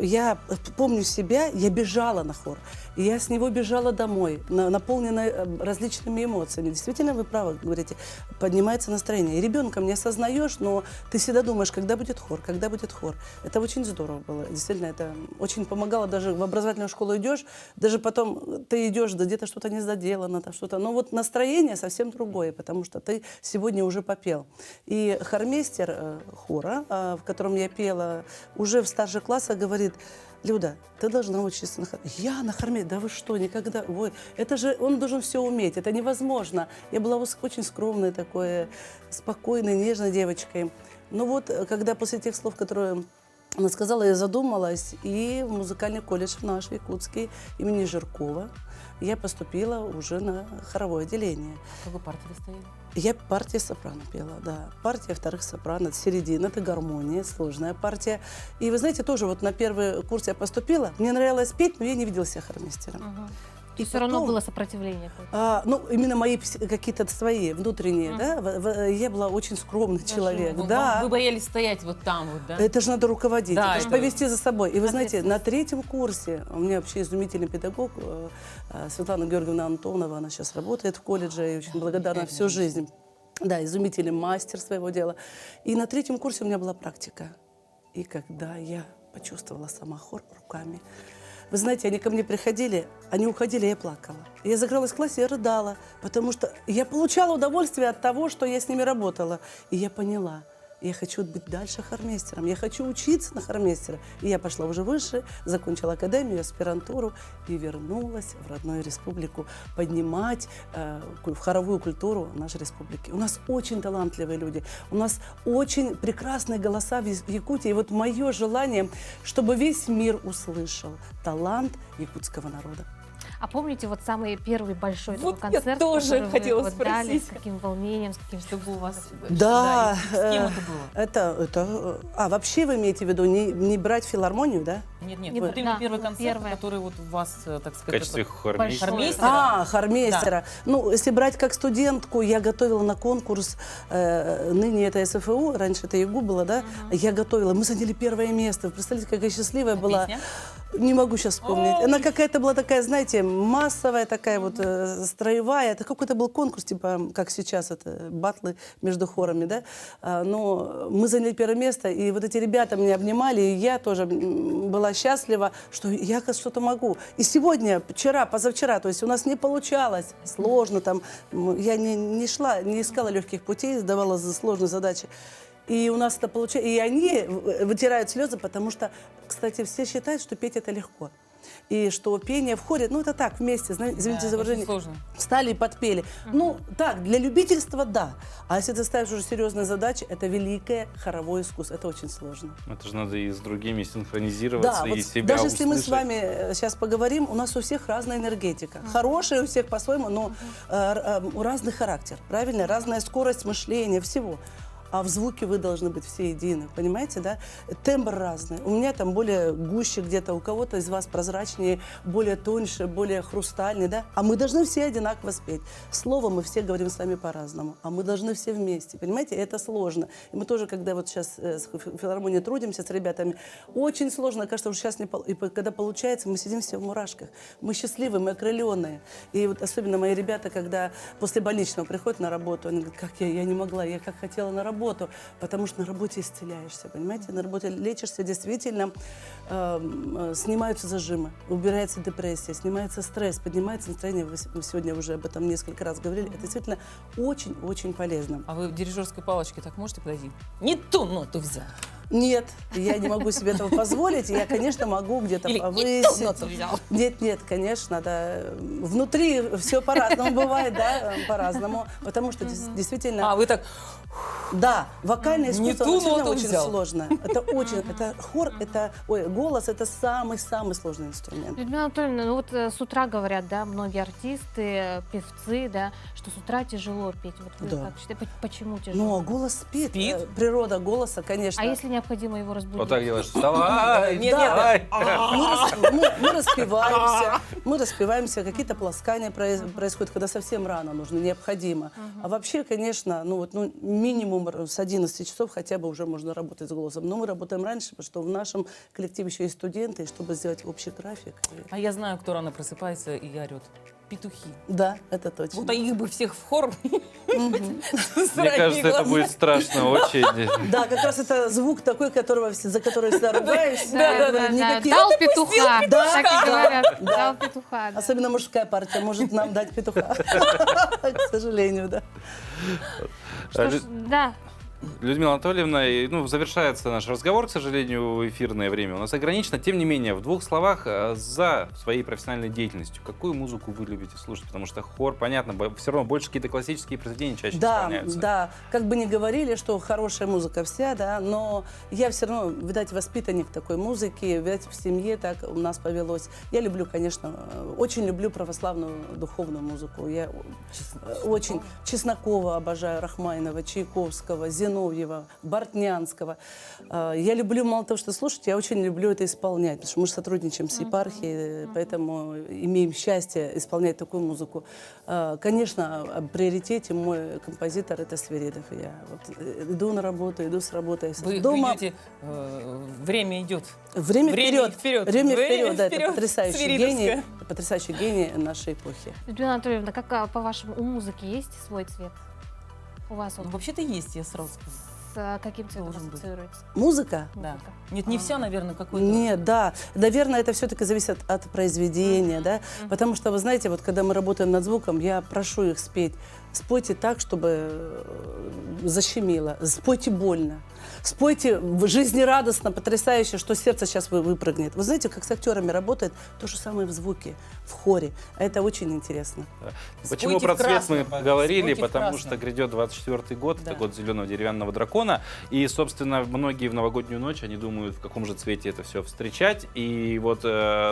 Я помню себя, я бежала на хор, и я с него бежала домой, наполненная различными эмоциями. Действительно, вы правы говорите, поднимается настроение. И ребенком не осознаешь, но ты всегда думаешь, когда будет хор, когда будет хор. Это очень здорово было. Действительно, это очень помогало. Даже в образовательную школу идешь, даже потом ты идешь, да где-то что-то не заделано, там что-то. Но вот настроение совсем другое, потому что ты сегодня уже попел. И хормейстер хора, в котором я пела, уже в старших классах говорит: Люда, ты должна учиться на хоре. Я на хорме? Да вы что, никогда. Ой, это же он должен все уметь, это невозможно. Я была очень скромной такой, спокойной, нежной девочкой. Но вот, когда после тех слов, которые она сказала, я задумалась, и в музыкальный колледж наш, якутский, имени Жиркова, я поступила уже на хоровое отделение. В какой партии вы стояли? Я партия сопрано пела, да. Партия вторых сопрано, середина, это гармония, сложная партия. И вы знаете, тоже вот на первый курс я поступила, мне нравилось петь, но я не видела себя хормейстером. И все равно было сопротивление. Ну, именно мои какие-то свои внутренние, да. Я была очень скромный человек, да. Вы боялись стоять вот там вот, да? Это же надо руководить, Да, это же повести за собой. И вы знаете, на 3-м курсе у меня вообще изумительный педагог Светлана Георгиевна Антонова, она сейчас работает в колледже и очень благодарна всю жизнь. Да, изумительный мастер своего дела. И на 3-м курсе у меня была практика. И когда я почувствовала сама хор руками, вы знаете, они ко мне приходили, они уходили, я плакала. Я закрылась в классе, я рыдала, потому что я получала удовольствие от того, что я с ними работала. И я поняла, я хочу быть дальше хормейстером, я хочу учиться на хормейстера. И я пошла уже выше, закончила академию, аспирантуру и вернулась в родную республику поднимать хоровую культуру нашей республики. У нас очень талантливые люди, у нас очень прекрасные голоса в Якутии. И вот мое желание, чтобы весь мир услышал талант якутского народа. А помните вот самый первый большой Вот такой я концерт, тоже который хотела вы вот дали, спросить. с каким волнением, с каким чтобы у вас... Да, с кем это было? Вообще вы имеете в виду не брать филармонию, да? Нет, Нет, вот именно да, первый концерт, первое. который вот у вас, так В сказать... качестве это- хормейстера. Хормейстера. Ну, если брать как студентку, я готовила на конкурс, ныне это СФУ, раньше это ЕГУ было, да? Я готовила, мы заняли 1-е место. Вы представляете, какая счастливая была. Песня? Не могу сейчас вспомнить. Она какая-то была такая, знаете, массовая, такая вот строевая. Это какой-то был конкурс, типа, как сейчас, это батлы между хорами, да? Но мы заняли 1-е место, и вот эти ребята меня обнимали, и я тоже была счастлива, что я что-то могу. И сегодня, вчера, позавчера, то есть у нас не получалось, сложно там, я не шла, не искала легких путей, сдавала сложные задачи. И у нас это получается, и они вытирают слезы, потому что, кстати, все считают, что петь это легко. И что пение в хоре, ну это так, вместе, извините за выражение, встали и подпели. Ну так, для любительства да. А если ты ставишь уже серьезные задачи, это великое хоровое искусство, это очень сложно. Это же надо и с другими синхронизироваться, Да, и вот себя даже если мы с услышать. вами сейчас поговорим, у нас у всех разная энергетика. Хорошая у всех по-своему, но разный характер, правильно? Разная скорость мышления, всего. А в звуке вы должны быть все едины, понимаете, да? Тембр разный. У меня там более гуще где-то, у кого-то из вас прозрачнее, более тоньше, более хрустальный, да? А мы должны все одинаково спеть. Слово мы все говорим с вами по-разному, а мы должны все вместе, понимаете? Это сложно. И мы тоже, когда вот сейчас с филармонией трудимся с ребятами, очень сложно, кажется, уже сейчас, и когда получается, мы сидим все в мурашках. Мы счастливые, мы окрыленные. И вот особенно мои ребята, когда после больничного приходят на работу, они говорят, как я не могла, я как хотела на работу, потому что на работе исцеляешься, понимаете, на работе лечишься, действительно снимаются зажимы, убирается депрессия, снимается стресс, поднимается настроение, вы сегодня уже об этом несколько раз говорили, это действительно очень-очень полезно. А вы в дирижерской палочке так можете подойти? Не ту ноту взял. Нет, я не могу себе этого позволить. Я, конечно, могу где-то повысить. Нет, конечно, да. Внутри все по-разному бывает, да, по-разному. Потому что действительно... А, вы так... Да, вокальное искусство действительно очень взял. сложно. Это хор, голос, это самый-самый сложный инструмент. Людмила Анатольевна, ну вот с утра говорят, да, многие артисты, певцы, да, что с утра тяжело петь. Вот вы как считаете, почему тяжело? Ну, а голос спит. Природа голоса, конечно. А если необходимо его разбудить? Вот так делаешь, вставай, Нет, мы распеваемся, какие-то полоскания происходят, когда совсем рано нужно, необходимо. А вообще, конечно, минимум с 11 часов хотя бы уже можно работать с голосом. Но мы работаем раньше, потому что в нашем коллективе еще есть студенты, чтобы сделать общий график. А я знаю, кто рано просыпается и орет. Петухи. Да, это точно. Вот их бы всех в хор. Мне кажется, это будет страшно очень. Да, как раз это звук такой, за который всегда ругаюсь. Да. Дал петуха. Так и говорят. Дал петуха. Особенно мужская партия может нам дать петуха. К сожалению, да. Да. Людмила Анатольевна, завершается наш разговор, к сожалению, эфирное время у нас ограничено. Тем не менее, в 2 словах, за своей профессиональной деятельностью, какую музыку вы любите слушать? Потому что хор, понятно, все равно больше какие-то классические произведения чаще исполняются. Да, как бы ни говорили, что хорошая музыка вся, да, но я все равно, видать, воспитанник такой музыки, видать, в семье так у нас повелось. Я люблю, конечно, очень люблю православную духовную музыку. Я очень Чеснокова обожаю, Рахманинова, Чайковского, Зиновьева. Зиновьева, Бортнянского. Я люблю, мало того, что слушать, я очень люблю это исполнять, потому что мы же сотрудничаем с епархией, поэтому имеем счастье исполнять такую музыку. Конечно, в приоритете мой композитор — это Свиридов. Я вот иду на работу, иду с работы. Вы дома идете, время идет. Время вперед. Время вперед, да, это вперед. потрясающий гений нашей эпохи. Людмила Анатольевна, как по-вашему, у музыки есть свой цвет? У вас он Вообще-то есть, я сразу скажу. с каким цветом Должен быть. ассоциируется? Музыка? Да. Нет, не вся, наверное, какой-то. Нет, да. Наверное, это все-таки зависит от произведения, да. Потому что, вы знаете, вот когда мы работаем над звуком, я прошу их спеть. Спойте так, чтобы защемило. Спойте больно. Спойте жизнерадостно, потрясающе, что сердце сейчас выпрыгнет. Вы знаете, как с актерами работает, то же самое в звуке, в хоре. А это очень интересно. Почему про цвет мы говорили? Потому что грядет 24-й год, это год зеленого деревянного дракона. И, собственно, многие в новогоднюю ночь, они думают, в каком же цвете это все встречать. И вот,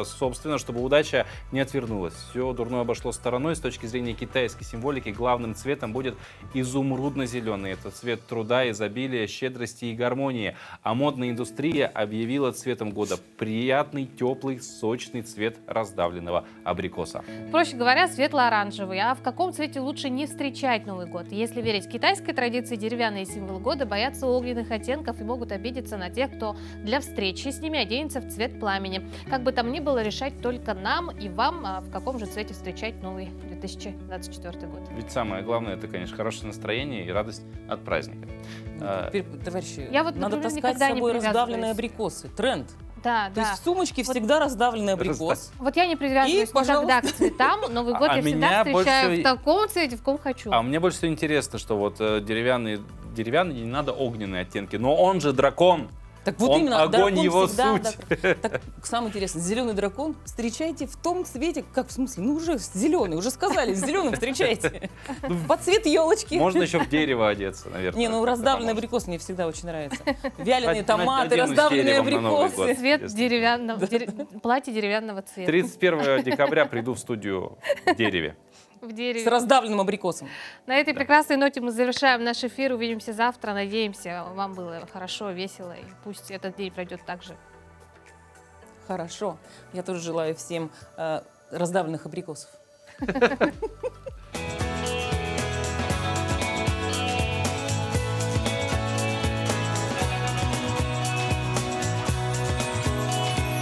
собственно, чтобы удача не отвернулась. Все дурное обошло стороной. С точки зрения китайской символики, главным цветом будет изумрудно-зеленый. Это цвет труда, изобилия, щедрости и гармонии. А модная индустрия объявила цветом года приятный, теплый, сочный цвет раздавленного абрикоса. Проще говоря, светло-оранжевый. А в каком цвете лучше не встречать Новый год? Если верить китайской традиции, деревянные символы года боятся огненных оттенков и могут обидеться на тех, кто для встречи с ними оденется в цвет пламени. Как бы там ни было, решать только нам и вам, в каком же цвете встречать новый 2024 год. Ведь самое главное, это, конечно, хорошее настроение и радость от праздника. Теперь, товарищи, Я вот, надо например, таскать с никогда не собой привязываюсь. раздавленные абрикосы. Тренд. Да, То есть в сумочке всегда раздавленный абрикос. Вот я не привязываюсь И, пожалуйста. никогда к цветам. Новый год А я всегда меня встречаю больше- в таком цвете, в каком хочу. А мне больше всего интересно, что вот деревянный не надо огненные оттенки, но он же дракон. Так вот Он именно, огонь, дракон его всегда, суть. Так, самое интересное, зеленый дракон встречайте в том цвете, как в смысле, ну уже зеленый, уже сказали, с зеленым встречайте. Под цвет елочки. Можно еще в дерево одеться, наверное. Не, ну раздавленный абрикос мне всегда очень нравится. Вяленые Наденусь томаты, деревом раздавленные на Новый абрикосы. год. Цвет Если- деревянного, платье деревянного цвета. 31 декабря приду в студию в дереве. В дереве. С раздавленным абрикосом. На этой прекрасной ноте мы завершаем наш эфир. Увидимся завтра. Надеемся, вам было хорошо, весело. И пусть этот день пройдет так же. Хорошо. Я тоже желаю всем раздавленных абрикосов.